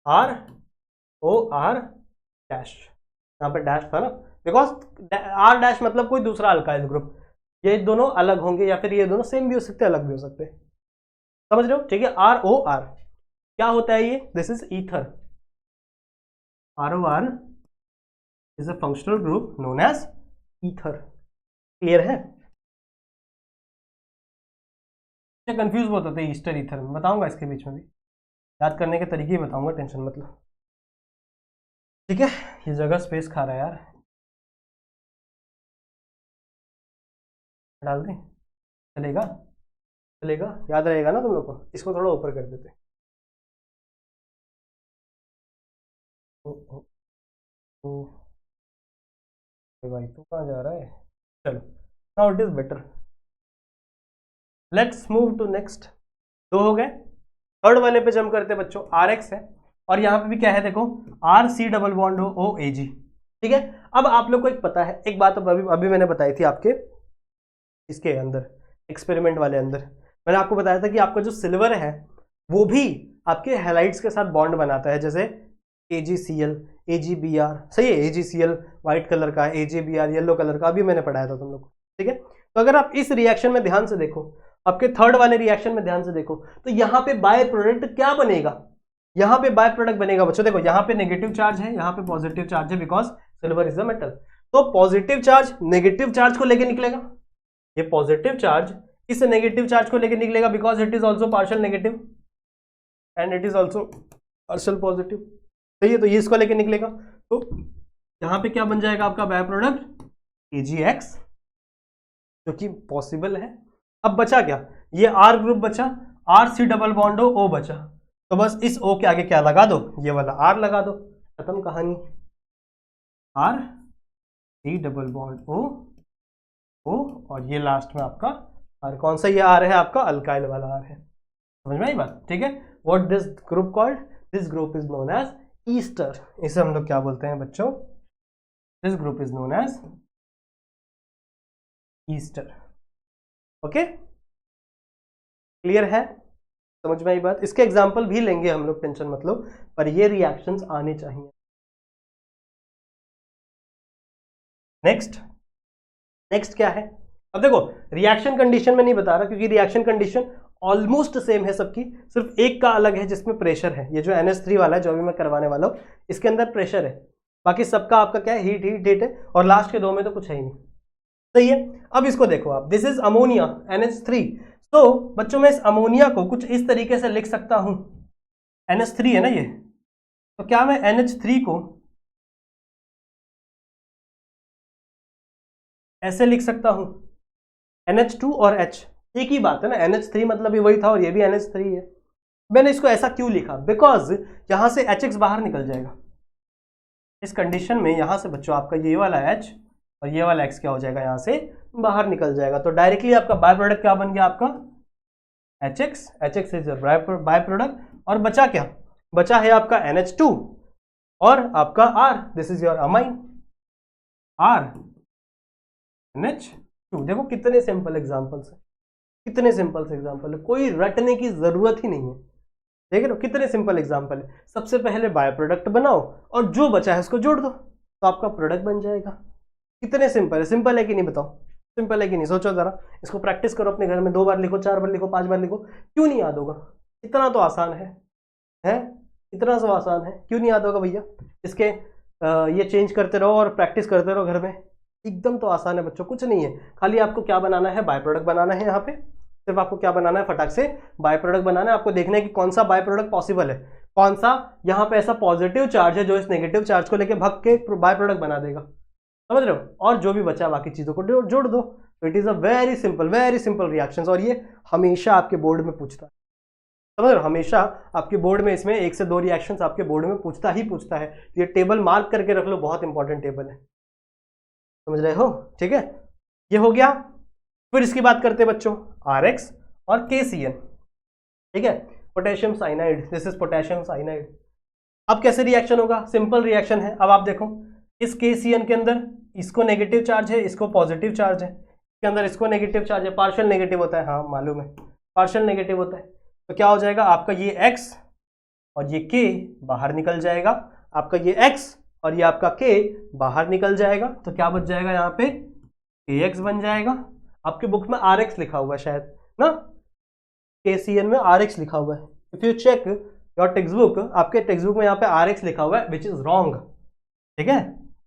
ROR डैश, यहाँ पे डैश था ना, बिकॉज R डैश मतलब कोई दूसरा अल्काइल ग्रुप, ये दोनों अलग होंगे या फिर ये दोनों सेम भी हो सकते हैं, अलग भी हो सकते हैं, समझ रहे हो, ठीक है। ROR क्या होता है ये, this is ether, ROR is a functional group known as ether, clear है। कंफ्यूज बहुत होते हैं ईस्टर ईथर में, बताऊंगा इसके बीच में भी, याद करने के तरीके ही बताऊंगा, टेंशन मतलब, ठीक है। ये जगह स्पेस खा रहा है यार, डाल दें, चलेगा, चलेगा, याद रहेगा ना तुम लोग को। इसको थोड़ा ऊपर कर देते, भाई तू कहाँ जा रहा है, चलो, now it is better, let's move to next. दो हो गए, थर्ड वाले पे जम करते बच्चों, RX है और यहाँ पे भी क्या है देखो, RC डबल बॉन्ड OAG, ठीक है। अब आप लोग को एक पता है, एक बात अभी मैंने बताई थी आपके इसके अंदर, एक्सपेरिमेंट वाले अंदर मैंने आपको बताया था कि आपका जो सिल्वर है वो भी आपके हैलाइड्स के साथ बॉन्ड बनाता है, जैसे AgCl, AgBr, सही है, AgCl व्हाइट कलर का है, AgBr येलो कलर का, अभी मैंने पढ़ाया था तुम लोग को, ठीक है। तो अगर आप इस रिएक्शन में ध्यान से देखो, आपके थर्ड वाले रिएक्शन में ध्यान से देखो, तो यहाँ पे बाय प्रोडक्ट क्या बनेगा, यहाँ पे बाय प्रोडक्ट बनेगा बच्चों, देखो यहाँ पे नेगेटिव चार्ज है, यहाँ पे पॉजिटिव चार्ज है, because silver is a metal, तो पॉजिटिव चार्ज नेगेटिव चार्ज को लेके निकलेगा, ये पॉजिटिव चार्ज इस नेगेटिव चार्ज को लेके निकलेगा, because it is also partial negative and it is also partial positive, सही है, तो ये इसको लेके निकलेगा, तो यहाँ पे क्या बन जाएगा आपका बाय प्रोडक्ट AgX, जो कि पॉसिबल है। अब बचा क्या, ये R ग्रुप बचा, RC डबल बॉन्ड O बचा, तो बस इस O के आगे क्या लगा दो, ये वाला R लगा दो, खत्म कहानी, RC double bond O O और ये लास्ट में आपका R। कौन सा ये R है? आपका अल्काइल वाला R है। समझ में आई बात? ठीक है। What this group called? This group is known as ester. इसे हम लोग क्या बोलते हैं बच्चों? This group is known as ester. Okay, clear है? समझ में आई बात? इसके एग्जाम्पल भी लेंगे हम लोग, टेंशन मत लो, पर ये रिएक्शंस आने चाहिए। नेक्स्ट क्या है? अब देखो, रिएक्शन कंडीशन में नहीं बता रहा क्योंकि रिएक्शन कंडीशन ऑलमोस्ट सेम है सबकी, सिर्फ एक का अलग है जिसमें प्रेशर है। ये जो NH3 वाला है जो अभी मैं करवाने वाला हूँ, इसके अंदर प्रेशर है, बाकी सबका आपका क्या है? हीट हीट हीट है, और लास्ट के दो में तो कुछ है ही नहीं। सही है। अब इसको देखो आप, दिस इज अमोनिया NH3। तो बच्चों मैं इस अमोनिया को कुछ इस तरीके से लिख सकता हूं, NH3 है ना ये, तो क्या मैं NH3 को ऐसे लिख सकता हूं? NH2 और H एक ही बात है ना, NH3 मतलब भी वही था और ये भी NH3 है। मैंने इसको ऐसा क्यों लिखा? बिकॉज यहां से HX बाहर निकल जाएगा। इस कंडीशन में यहां से बच्चों आपका ये वाला H और ये वाला X क्या हो जाएगा? यहां से बाहर निकल जाएगा। तो डायरेक्टली आपका बाय प्रोडक्ट क्या बन गया? आपका HX इज बाय प्रोडक्ट, और बचा क्या? बचा है आपका NH2 और आपका R। This is your amine R NH2। देखो कितने सिंपल एग्जांपल्स है, कितने सिंपल से एग्जांपल है, कोई रटने की जरूरत ही नहीं है। देख रहे हो कितने सिंपल एग्जांपल है। सबसे पहले बाय प्रोडक्ट बनाओ और जो बचा है उसको जोड़ दो तो आपका प्रोडक्ट बन जाएगा। कितने सिंपल है? सिंपल है कि नहीं बताओ? सिंपल है कि नहीं? सोचो जरा, इसको प्रैक्टिस करो अपने घर में, 2 बार लिखो, 4 बार लिखो, 5 बार लिखो, क्यों नहीं याद होगा? इतना तो आसान है? इतना तो आसान है, क्यों नहीं याद होगा भैया? इसके ये चेंज करते रहो और प्रैक्टिस करते रहो घर में, एकदम तो आसान है बच्चों, कुछ नहीं है। खाली आपको क्या बनाना है? बाय प्रोडक्ट बनाना है। यहाँ पे सिर्फ आपको क्या बनाना है? फटाक से बाय प्रोडक्ट बनाना है। आपको देखना है कि कौन सा बाय प्रोडक्ट पॉसिबल है, कौन सा यहाँ पे ऐसा पॉजिटिव चार्ज है जो इस नेगेटिव चार्ज को लेके भग के बाय प्रोडक्ट बना देगा। समझ रहे हो? और जो भी बचा बाकी चीजों को जोड़ दो। तो it is a very simple reactions, और ये हमेशा आपके बोर्ड में पूछता है। समझ रहे हो? हमेशा आपके बोर्ड में इसमें 1 से 2 रिएक्शंस आपके बोर्ड में पूछता है। ये टेबल मार्क करके रख लो, बहुत इंपॉर्टेंट टेबल है। समझ रहे हो? ठीक है, ये हो गया। फिर इसकी बात करते हैं बच्चों RX और KCN। ठीक है, potassium cyanide, this is potassium cyanide. अब कैसे रिएक्शन होगा? सिंपल रिएक्शन है। अब आप देखो, इस KCN के अंदर इसको नेगेटिव चार्ज है, इसको पॉजिटिव चार्ज है, इसके अंदर इसको नेगेटिव चार्ज है, पार्शियल नेगेटिव होता है, हाँ मालूम है, पार्शियल नेगेटिव होता है। तो क्या हो जाएगा? आपका ये X और ये K बाहर निकल जाएगा, आपका ये X और ये आपका K बाहर निकल जाएगा। तो क्या बच जाएगा? यहाँ पे KX बन जाएगा। आपके बुक में RX लिखा हुआ है शायद ना, KCN में RX लिखा हुआ है। If you check your textbook, आपके टेक्स्ट बुक में यहाँ पे RX लिखा हुआ है, विच इज रॉन्ग। ठीक है,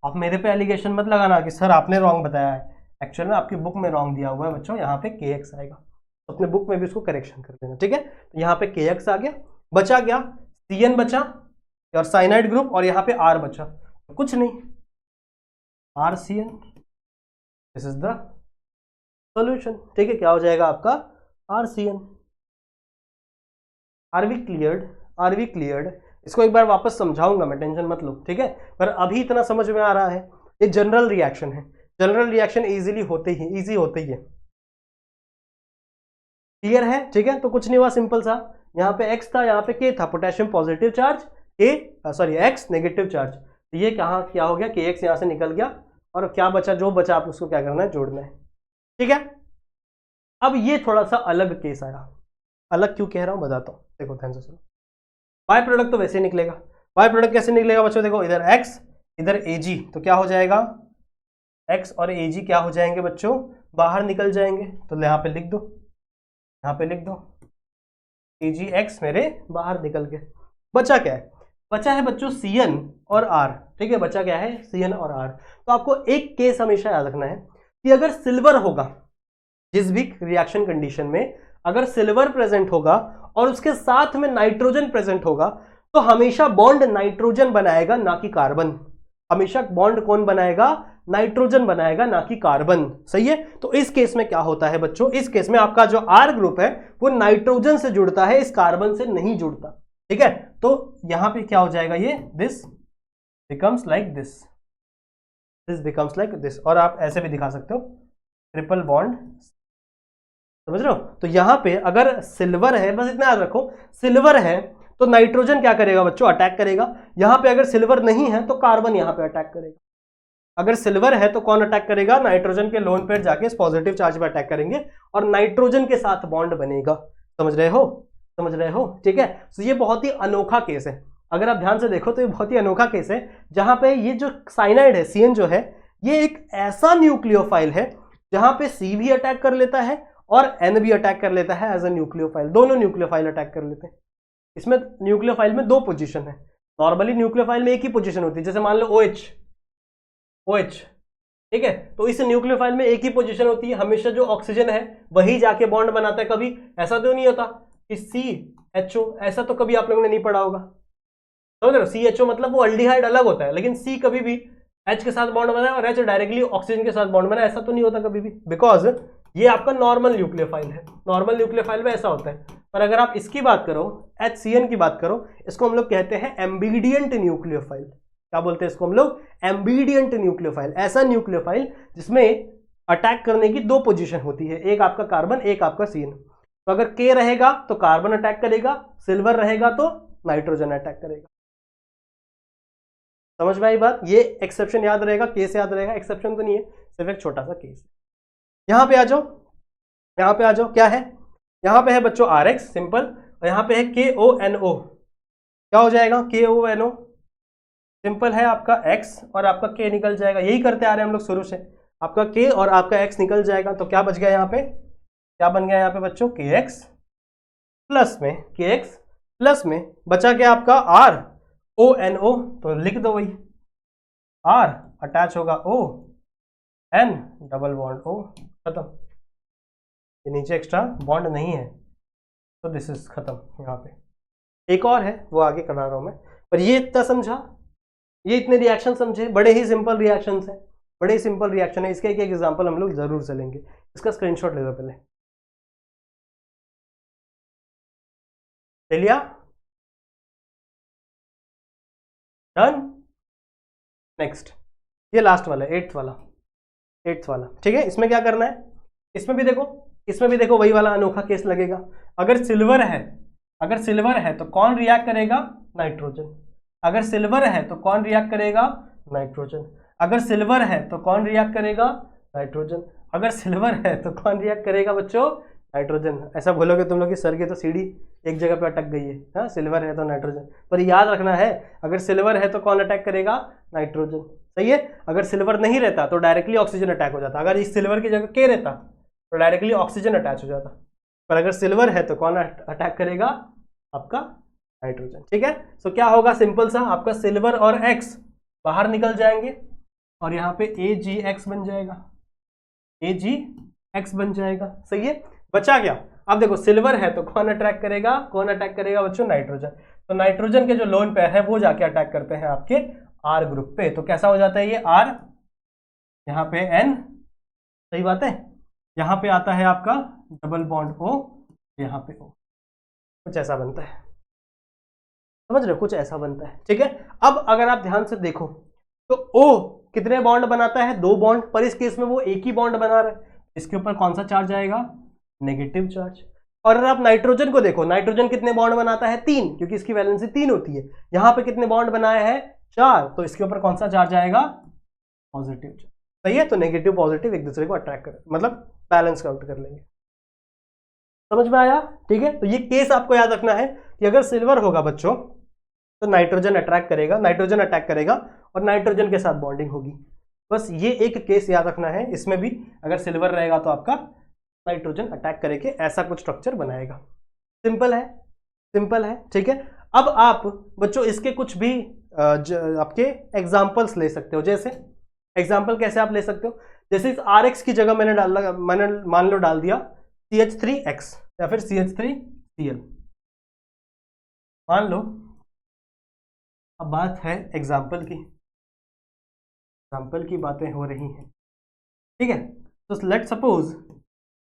आप मेरे पे एलिगेशन मत लगाना कि सर आपने रॉन्ग बताया है। एक्चुअल में आपकी बुक में रॉन्ग दिया हुआ है बच्चों, यहाँ पे KX आएगा, तो अपने बुक में भी इसको करेक्शन कर देना। ठीक है, तो यहाँ पे KX आ गया, बचा क्या? CN बचा और साइनाइड ग्रुप, और यहाँ पे R बचा, कुछ नहीं, RCN। This is the solution. ठीक है, क्या हो जाएगा आपका? RCN। Are we cleared? इसको एक बार वापस समझाऊंगा मैं, टेंशन मत लो। ठीक है, पर अभी इतना समझ में आ रहा है, ये जनरल रिएक्शन है। जनरल रिएक्शन इजी होते ही है। क्लियर है? ठीक है, तो कुछ नहीं हुआ, सिंपल सा। यहाँ पे X था, यहाँ पे K था, potassium positive charge, X negative charge. तो ये कहाँ क्या हो गया? KX यहाँ से निकल गया, और क्या बचा? जो बचा आप उसको क्या करना है? जोड़ना है। ठीक है, अब ये थोड़ा सा अलग केस आया। अलग क्यों कह रहा हूं बताता हूं, देखो ध्यान से सुनो। बाय प्रोडक्ट तो वैसे निकलेगा। बाय प्रोडक्ट कैसे निकलेगा बच्चों? देखो, इधर X इधर Ag, तो क्या हो जाएगा? X और Ag क्या हो जाएंगे बच्चों? बाहर निकल जाएंगे। तो यहाँ पे लिख दो, यहाँ पे लिख दो, AgX मेरे बाहर निकल गए। बचा क्या है? बचा है बच्चों CN और R। ठीक है, बचा क्या है? CN और R। तो आपको एक केस हमेशा याद रखना है कि अगर सिल्वर होगा, जिस भी रिएक्शन कंडीशन में अगर सिल्वर प्रेजेंट होगा और उसके साथ में नाइट्रोजन प्रेजेंट होगा, तो हमेशा बॉन्ड नाइट्रोजन बनाएगा, ना कि कार्बन। हमेशा बॉन्ड कौन बनाएगा? नाइट्रोजन बनाएगा, ना कि कार्बन। सही है? तो इस केस में क्या होता है बच्चों? इस केस में आपका जो R ग्रुप है वो नाइट्रोजन से जुड़ता है, इस कार्बन से नहीं जुड़ता। ठीक है, तो यहां पे क्या हो जाएगा? ये दिस बिकम्स लाइक दिस, और आप ऐसे भी दिखा सकते हो, ट्रिपल बॉन्ड, समझ रहे हो। तो यहां पे अगर सिल्वर है, बस इतना याद रखो, सिल्वर है तो नाइट्रोजन क्या करेगा बच्चों, अटैक करेगा। यहां पे अगर सिल्वर नहीं है तो कार्बन यहां पे अटैक करेगा। अगर सिल्वर है तो कौन अटैक करेगा, नाइट्रोजन के लोन पेयर जाके इस पॉजिटिव चार्ज पे अटैक करेंगे और नाइट्रोजन के साथ बॉन्ड बनेगा। समझ रहे हो, समझ रहे हो, ठीक है। तो ये बहुत ही अनोखा केस है, अगर आप ध्यान से देखो तो ये बहुत ही अनोखा केस है, जहां पे ये जो साइनाइड है CN जो है, ये एक ऐसा न्यूक्लियोफाइल है जहां पे C भी अटैक कर लेता है और N भी अटैक कर लेता है एज अ न्यूक्लियोफाइल, दोनों न्यूक्लियोफाइल अटैक कर लेते हैं। इसमें न्यूक्लियोफाइल में दो पोजीशन है, नॉर्मली न्यूक्लियोफाइल में एक ही पोजीशन होती है, जैसे मान लो OH, ठीक है। तो इस न्यूक्लियोफाइल में एक ही पोजीशन होती है, हमेशा जो ऑक्सीजन है वही जाके बॉन्ड बनाता है। कभी ऐसा तो नहीं होता कि CHO, ऐसा तो कभी आप लोगों ने नहीं पढ़ा होगा, समझ रहे हो। CHO मतलब वो अल्डिहाइड अलग होता है, लेकिन C कभी भी H के साथ बॉन्ड बनाए और H डायरेक्टली ऑक्सीजन के साथ बॉन्ड बनाए, ऐसा तो नहीं होता कभी भी, बिकॉज ये आपका नॉर्मल न्यूक्लियोफाइल है। नॉर्मल न्यूक्लियोफाइल में ऐसा होता है। पर अगर आप इसकी बात करो, HCN की बात करो, इसको हम लोग कहते हैं एम्बिडियंट न्यूक्लियोफाइल। क्या बोलते हैं इसको हम लोग, एम्बिडियंट न्यूक्लियोफाइल। ऐसा न्यूक्लियोफाइल जिसमें अटैक करने की दो पोजीशन होती है, एक आपका कार्बन, एक आपका CN। तो अगर K रहेगा तो कार्बन अटैक करेगा, सिल्वर रहेगा तो नाइट्रोजन अटैक करेगा। समझ में आई बात। ये एक्सेप्शन याद रहेगा, केस याद रहेगा, एक्सेप्शन तो नहीं है, सिर्फ एक छोटा सा केस है। यहां पे आ जाओ, यहां पे आ जाओ, क्या है यहां पे है बच्चों RX सिंपल, और यहां पे है KONO। क्या हो जाएगा, KONO सिंपल है आपका X और आपका K निकल जाएगा, यही करते आ रहे हैं हम लोग शुरू से। आपका K और आपका X निकल जाएगा, तो क्या बच गया यहाँ पे, क्या बन गया यहाँ पे बच्चों, KX प्लस में, KX प्लस में बचा क्या आपका RONO, तो लिख दो वही, R अटैच होगा O, N double bond O, खत्म। ये नीचे एक्स्ट्रा बॉन्ड नहीं है, तो दिस इज खत्म। यहाँ पे एक और है, वो आगे करा रहा हूं मैं, पर ये इतना समझा, ये इतने रिएक्शन समझे, बड़े ही सिंपल रिएक्शन है, बड़े ही सिंपल रिएक्शन है। इसका एक एग्जांपल हम लोग जरूर से लेंगे, इसका स्क्रीनशॉट ले लो पहले, ले लिया, डन। नेक्स्ट, ये लास्ट वाला, एट्थ वाला, ठीक है। इसमें क्या करना है, इसमें भी देखो, इसमें भी देखो वही वाला अनोखा केस लगेगा। अगर सिल्वर है, अगर सिल्वर है तो कौन रिएक्ट करेगा, नाइट्रोजन। अगर सिल्वर है तो कौन रिएक्ट करेगा, नाइट्रोजन। अगर सिल्वर है तो कौन रिएक्ट करेगा, नाइट्रोजन। अगर सिल्वर है तो कौन रिएक्ट करेगा बच्चों, नाइट्रोजन। ऐसा बोलोगे तुम लोग की सर की तो सीढ़ी एक जगह पे अटक गई है। हाँ, सिल्वर है तो नाइट्रोजन, पर याद रखना है अगर सिल्वर है तो कौन अटैक करेगा, नाइट्रोजन, सही है। अगर सिल्वर नहीं रहता तो डायरेक्टली ऑक्सीजन अटैक हो जाता, अगर इस सिल्वर की जगह K रहता तो डायरेक्टली ऑक्सीजन अटैच हो जाता। पर अगर सिल्वर है तो कौन अटैक करेगा, आपका नाइट्रोजन, ठीक है। सो क्या होगा, सिंपल सा, आपका सिल्वर और X बाहर निकल जाएंगे और यहाँ पे AgX बन जाएगा, AgX बन जाएगा, सही है। बचा क्या, अब देखो सिल्वर है तो कौन अटैक करेगा, कौन अटैक करेगा बच्चों, नाइट्रोजन। तो नाइट्रोजन के जो लोन पेयर है वो जाके अटैक करते हैं आपके R ग्रुप पे, तो कैसा हो जाता है ये R, यहाँ पे N, सही बात है। यहाँ पे आता है आपका डबल बॉन्ड O, यहाँ पे O, कुछ ऐसा बनता है, समझ रहे हो, कुछ ऐसा बनता है, ठीक है। अब अगर आप ध्यान से देखो तो O कितने बॉन्ड बनाता है, दो बॉन्ड, पर इस केस में वो एक ही बॉन्ड बना रहा है, इसके ऊपर कौन सा चार्ज आएगा, नेगेटिव चार्ज। और अगर आप नाइट्रोजन को देखो, नाइट्रोजन कितने बॉन्ड बनाता है, तीन, क्योंकि इसकी वैलेंसी 3 होती है। यहां पे कितने बॉन्ड बनाया है, 4, तो इसके ऊपर कौन सा चार्ज आएगा, पॉजिटिव चार्ज, सही है। तो नेगेटिव पॉजिटिव एक दूसरे को अट्रैक्ट कर, मतलब बैलेंस आउट कर लेंगे, समझ में आया, ठीक है। तो ये केस आपको याद रखना है कि अगर सिल्वर होगा बच्चों तो नाइट्रोजन अट्रैक्ट करेगा, नाइट्रोजन अटैक करेगा और नाइट्रोजन के साथ बॉन्डिंग होगी। बस ये एक केस याद रखना है, इसमें भी अगर सिल्वर रहेगा तो आपका नाइट्रोजन अटैक करके ऐसा कुछ स्ट्रक्चर बनाएगा। सिंपल है, सिंपल है, ठीक है। अब आप बच्चों इसके कुछ भी आपके एग्जाम्पल्स ले सकते हो। जैसे एग्जाम्पल कैसे आप ले सकते हो, जैसे इस RX की जगह मैंने मान लो डाल दिया CH3X या फिर CH3Cl, मान लो। अब बात है एग्जाम्पल की, एग्जाम्पल की बातें हो रही हैं, ठीक है। तो लेट सपोज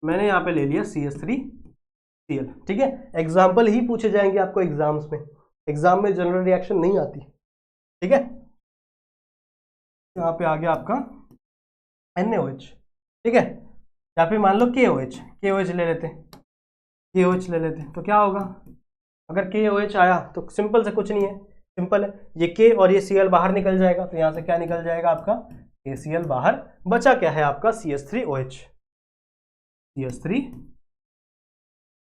मैंने यहाँ पे ले लिया CH3Cl, ठीक है। एग्जाम्पल ही पूछे जाएंगे आपको एग्जाम्स में, एग्जाम में जनरल रिएक्शन नहीं आती, ठीक है। यहाँ पे आ गया आपका NaOH, ठीक है। या फिर मान लो KOH ले लेते हैं, KOH ले लेते हैं, तो क्या होगा अगर KOH आया तो सिंपल से कुछ नहीं है, सिंपल है, ये K और ये Cl बाहर निकल जाएगा, तो यहाँ से क्या निकल जाएगा आपका KCl बाहर, बचा क्या है आपका CH3OH, CH3,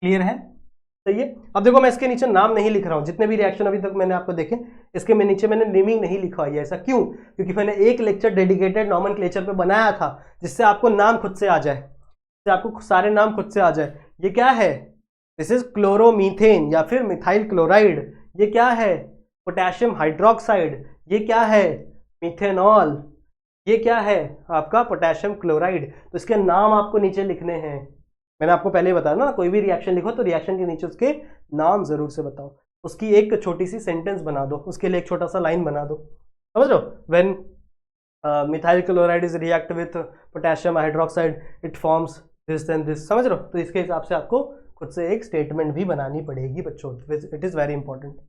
क्लियर है, सही है। अब देखो मैं इसके नीचे नाम नहीं लिख रहा हूं, जितने भी रिएक्शन अभी तक मैंने आपको देखे इसके नीचे मैंने नेमिंग नहीं लिखा है, ऐसा क्यों, क्योंकि मैंने एक लेक्चर डेडिकेटेड नॉमेनक्लेचर पे बनाया था जिससे आपको नाम खुद से आ जाए, जिससे आपको सारे नाम खुद से आ जाए। ये क्या है, दिस इज क्लोरोमीथेन या फिर मिथाइल क्लोराइड, ये क्या है पोटेशियम हाइड्रोक्साइड, ये क्या है मिथेनॉल, ये क्या है आपका पोटेशियम क्लोराइड, तो इसके नाम आपको नीचे लिखने हैं। मैंने आपको पहले ही बताया ना, कोई भी रिएक्शन लिखो तो रिएक्शन के नीचे उसके नाम जरूर से बताओ, उसकी एक छोटी सी सेंटेंस बना दो, उसके लिए एक छोटा सा लाइन बना दो, समझ लो, when methyl chloride is react with potassium hydroxide it forms this and this, समझ लो, तो इसके हिसाब से आपको खुद से एक स्टेटमेंट भी बनानी पड़ेगी बच्चों, इट इज वेरी इंपॉर्टेंट।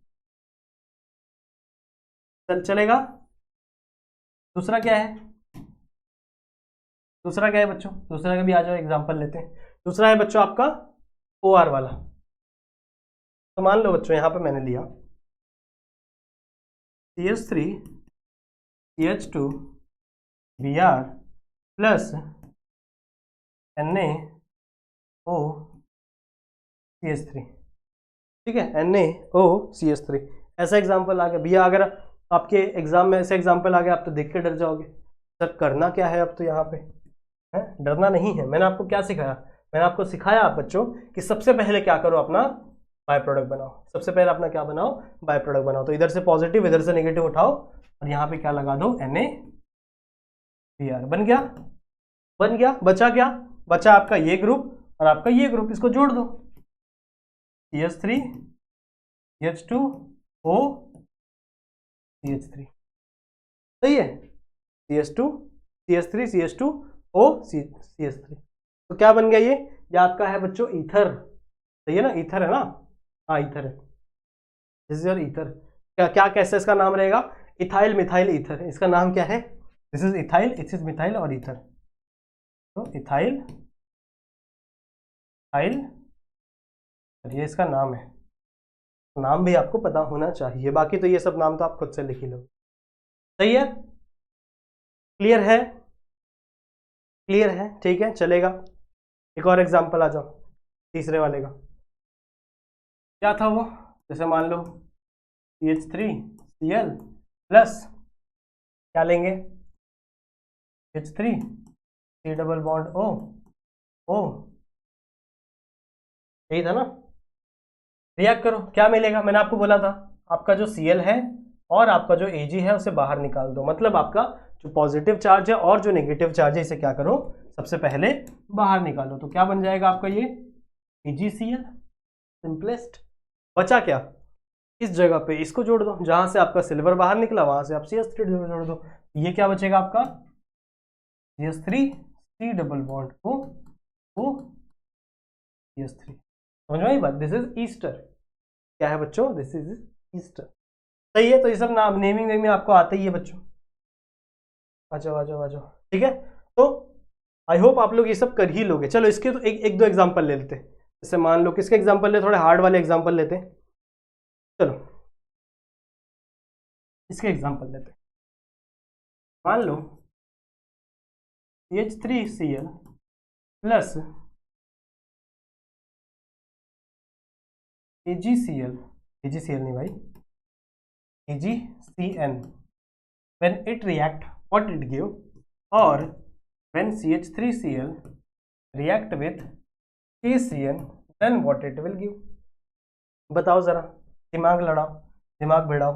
चलेगा। दूसरा क्या है, दूसरा क्या है बच्चों, दूसरा का भी आ जाओ एग्जांपल लेते हैं। दूसरा है बच्चों आपका OR वाला, तो मान लो बच्चों यहां पे मैंने लिया CH3 CH2 Br plus NaO CH3, ठीक है, NaO CH3, ऐसा एग्जांपल आ गया भैया। अगर आपके एग्जाम में ऐसे एग्जांपल आ गया आप तो देख के डर जाओगे, सर करना क्या है अब तो यहाँ पे है, डरना नहीं है। मैंने आपको क्या सिखाया, मैंने आपको सिखाया आप बच्चों कि सबसे पहले क्या करो, अपना बाय प्रोडक्ट बनाओ, सबसे पहले अपना क्या बनाओ, बाय प्रोडक्ट बनाओ। तो इधर से पॉजिटिव इधर से नेगेटिव उठाओ और यहाँ पे क्या लगा दो NaBr, बन गया, बन गया, बचा क्या, बचा आपका ये ग्रुप और आपका ये ग्रुप, इसको जोड़ दो CH3 CH2O CH3, सही है, CH2 CH3 CH2O CH3, तो क्या बन गया ये आपका है बच्चों ईथर, सही है ना, ईथर है ना, हाँ ईथर है, दिस इज योर ईथर। क्या क्या कैसे इसका नाम रहेगा, इथाइल मिथाइल ईथर, इसका नाम क्या है, this is ethyl, it is methyl और ईथर, तो इथाइल इथाइल, ये इसका नाम है, नाम भी आपको पता होना चाहिए, बाकी तो ये सब नाम तो आप खुद से लिख ही लो, सही है, क्लियर है, क्लियर है, ठीक है, चलेगा। एक और एग्जांपल आ जाओ तीसरे वाले का, क्या था वो, जैसे मान लो CH3Cl प्लस क्या लेंगे H3 C double bond O, यही था ना, रिएक्ट करो, क्या मिलेगा, मैंने आपको बोला था आपका जो Cl है और आपका जो Ag है उसे बाहर निकाल दो, मतलब आपका जो पॉजिटिव चार्ज है और जो नेगेटिव चार्ज है इसे क्या करो सबसे पहले बाहर निकालो, तो क्या बन जाएगा आपका ये AgCl, सिंपलेस्ट। बचा क्या, इस जगह पे इसको जोड़ दो, जहां से आपका सिल्वर बाहर निकला वहां से आप CH3 जोड़ दो, ये क्या बचेगा आपका CH3 C double bond O CH3, समझ में आई बात, दिस इज ईस्टर, क्या है बच्चों, दिस इज ईस्टर, सही है। तो ये सब नाम नेमिंग वेमिंग आपको आता ही है बच्चों, आ जाओ आ जाओ आ जाओ, ठीक है। तो आई होप आप लोग ये सब कर ही लोगे। चलो इसके तो एक दो एग्जांपल ले लेते हैं, जैसे मान लो किसके एग्जांपल ले, थोड़े हार्ड वाले एग्जांपल लेते हैं, चलो इसके एग्जांपल लेते हैं, मान लो CH3Cl प्लस AgCl नहीं भाई, AgCN, when it react what it give, or when CH3Cl react with KCN then what it will give, बताओ जरा, दिमाग लड़ाओ, दिमाग भिड़ाओ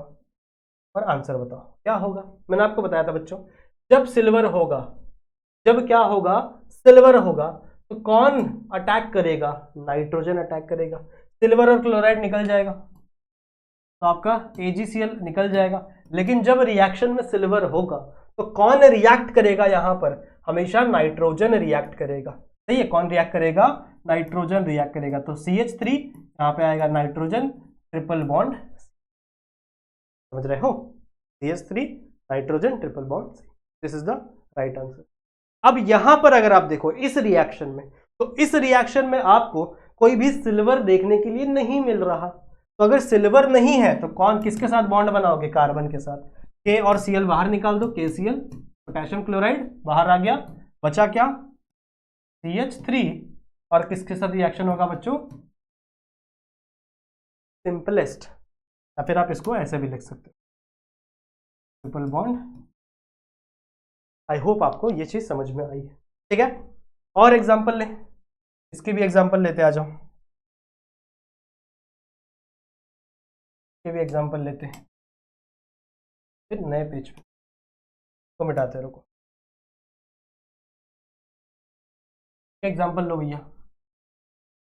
और आंसर बताओ क्या होगा। मैंने आपको बताया था बच्चों, जब सिल्वर होगा, जब क्या होगा सिल्वर होगा, तो कौन अटैक करेगा, नाइट्रोजन अटैक करेगा, सिल्वर और क्लोराइड निकल जाएगा तो आपका AgCl निकल जाएगा। लेकिन जब रिएक्शन में सिल्वर होगा तो कौन रिएक्ट करेगा, यहां पर हमेशा नाइट्रोजन रिएक्ट करेगा, सही है, कौन रिएक्ट करेगा, नाइट्रोजन रिएक्ट करेगा, तो CH3 यहां पे आएगा नाइट्रोजन ट्रिपल बॉन्ड, समझ रहे हो, CH3 nitrogen triple bond, this is the right answer. अब यहां पर अगर आप देखो इस रिएक्शन में, तो इस रिएक्शन में आपको कोई भी सिल्वर देखने के लिए नहीं मिल रहा। तो अगर सिल्वर नहीं है तो कौन किसके साथ बॉन्ड बनाओगे? कार्बन के साथ। के और Cl बाहर निकाल दो, KCl पोटेशियम क्लोराइड बाहर आ गया, बचा क्या? CH3। और किसके साथ रिएक्शन होगा बच्चों? सिंपलेस्ट, या फिर आप इसको ऐसे भी लिख सकते हो, ट्रिपल बॉन्ड। आई होप आपको ये चीज समझ में आई है, ठीक है। और एग्जांपल ले, इसके भी एग्जांपल लेते आ जाओ, इसके भी एग्जांपल लेते हैं, फिर नए पेज पे तो मिटाते रुको। एग्जांपल लो भैया,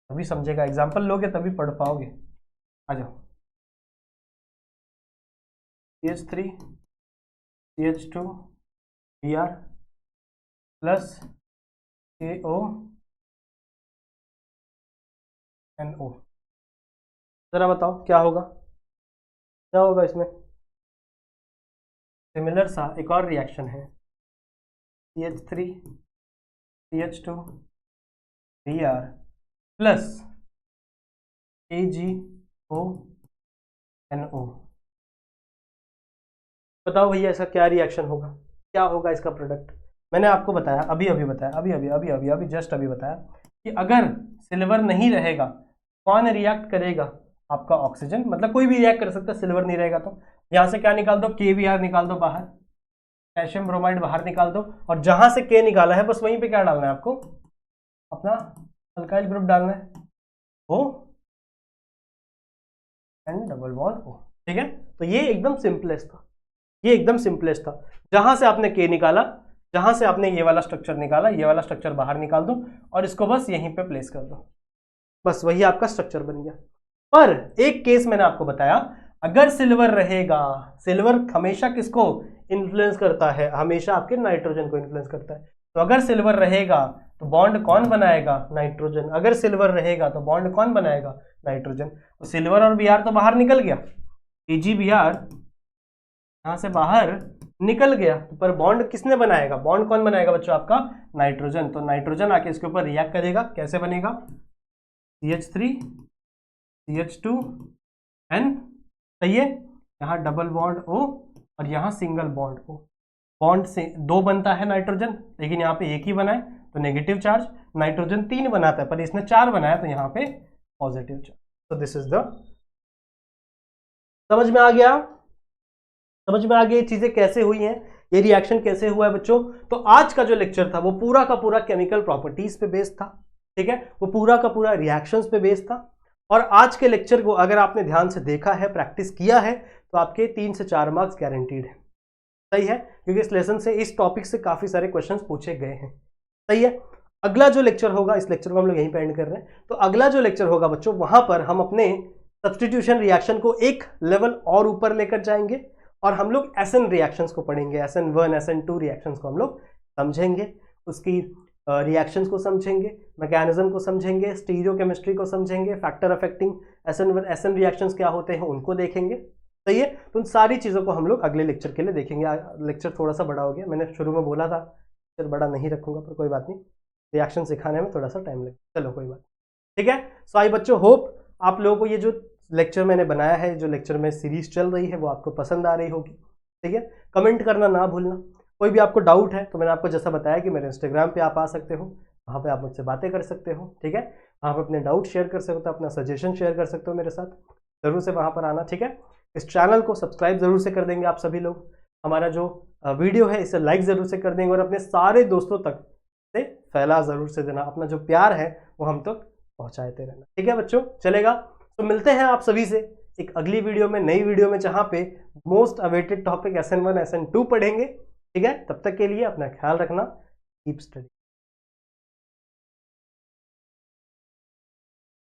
तभी समझेगा, एग्जांपल लोगे तभी पढ़ पाओगे। आ जाओ, CH3 CH2 Br plus KO NO। जरा बताओ क्या होगा, क्या होगा इसमें? सिमिलर सा एक और रिएक्शन है, CH3 CH2 Br plus KgO NO। बताओ भैया इसका क्या रिएक्शन होगा, क्या होगा इसका प्रोडक्ट? मैंने आपको बताया, अभी बताया, अभी जस्ट अभी बताया कि अगर सिल्वर नहीं रहेगा कौन रिएक्ट करेगा? आपका ऑक्सीजन, मतलब कोई भी रिएक्ट कर सकता है, सिल्वर नहीं रहेगा तो यहां से क्या निकाल दो? KBr निकाल दो बाहर, कैल्शियम ब्रोमाइड बाहर निकाल दो, और जहां से K निकाला है बस वहीं पे क्या डालना है आपको? अपना अल्काइल ग्रुप डालना है, O and double bond O, ठीक है। तो ये एकदम सिंपलेस्ट था, ये एकदम सिंपलेस्ट था। जहां से आपने K निकाला, जहां से आपने ये वाला स्ट्रक्चर निकाला, ये वाला स्ट्रक्चर बाहर निकाल दो और इसको बस यहीं पे प्लेस कर दो, बस वही आपका स्ट्रक्चर बन गया। पर एक केस मैंने आपको बताया, अगर सिल्वर रहेगा, सिल्वर हमेशा किसको इन्फ्लुएंस करता है? हमेशा आपके नाइट्रोजन को इन्फ्लुएंस करता है। तो अगर सिल्वर रहेगा तो बॉन्ड कौन बनाएगा? नाइट्रोजन। अगर सिल्वर रहेगा तो बॉन्ड कौन बनाएगा? नाइट्रोजन। तो सिल्वर और Br तो बाहर निकल गया, KgBr यहां से बाहर निकल गया, पर बॉन्ड किसने बनाएगा? बॉन्ड कौन बनाएगा बच्चों? आपका नाइट्रोजन। तो नाइट्रोजन आके इसके ऊपर रिएक्ट करेगा, कैसे बनेगा? CH3 CH2 N, सही है। यहाँ डबल बॉन्ड O और यहाँ सिंगल बॉन्ड O। बॉन्ड से दो बनता है नाइट्रोजन, लेकिन यहाँ पे एक ही बना है तो नेगेटिव चार्ज। नाइट्रोजन 3 बनाता है पर इसने 4 बनाया, तो यहाँ पे पॉजिटिव चार्ज। तो दिस इज द, समझ में आ गया? समझ में आ गई चीजें कैसे हुई हैं, ये रिएक्शन कैसे हुआ है बच्चों? तो आज का जो लेक्चर था वो पूरा का पूरा केमिकल प्रॉपर्टीज पे बेस्ड था, ठीक है। वो पूरा का पूरा रिएक्शंस पे बेस्ड था। और आज के लेक्चर को अगर आपने ध्यान से देखा है, प्रैक्टिस किया है, तो आपके 3 से 4 मार्क्स गारंटीड है, सही है, क्योंकि इस लेसन से, इस टॉपिक से काफी सारे क्वेश्चंस पूछे गए हैं, सही है। अगला जो लेक्चर होगा, इस लेक्चर को हम लोग यहीं पे एंड कर रहे हैं, तो अगला जो लेक्चर होगा बच्चों, वहां पर हम अपने सब्स्टिट्यूशन रिएक्शन को एक लेवल और ऊपर लेकर जाएंगे और हम लोग SN रिएक्शंस को पढ़ेंगे, SN1 SN2 रिएक्शंस को हम लोग समझेंगे, उसकी रिएक्शंस को समझेंगे, मैकेनिज्म को समझेंगे, स्टीरियोकेमिस्ट्री को समझेंगे, फैक्टर अफेक्टिंग SN रिएक्शंस क्या होते हैं उनको देखेंगे, सही है। तो उन सारी चीज़ों को हम लोग अगले लेक्चर के लिए देखेंगे। लेक्चर थोड़ा सा बड़ा हो गया, मैंने शुरू में बोला था लेक्चर बड़ा नहीं रखूंगा, पर कोई बात नहीं, रिएक्शन सिखाने में थोड़ा सा टाइम लगेगा, चलो कोई बात, ठीक है। सो आई बच्चों, होप आप लोगों को ये जो लेक्चर मैंने बनाया है, जो लेक्चर में सीरीज चल रही है, वो आपको पसंद आ रही होगी, ठीक है। कमेंट करना ना भूलना, कोई भी आपको डाउट है तो मैंने आपको जैसा बताया कि मेरे इंस्टाग्राम पे आप आ सकते हो, वहाँ पे आप मुझसे बातें कर सकते हो, ठीक है। वहाँ पे अपने डाउट शेयर कर सकते हो, अपना सजेशन शेयर कर सकते हो मेरे साथ, ज़रूर से वहाँ पर आना, ठीक है। इस चैनल को सब्सक्राइब ज़रूर से कर देंगे आप सभी लोग, हमारा जो वीडियो है इसे लाइक ज़रूर से कर देंगे और अपने सारे दोस्तों तक से फैला ज़रूर से देना, अपना जो प्यार है वो हम तक पहुँचाते रहना, ठीक है बच्चों, चलेगा। तो मिलते हैं आप सभी से एक अगली वीडियो में, नई वीडियो में, जहाँ पे most awaited topic SN1 SN2 पढ़ेंगे, ठीक है। तब तक के लिए अपना ख्याल रखना, कीप स्टडी।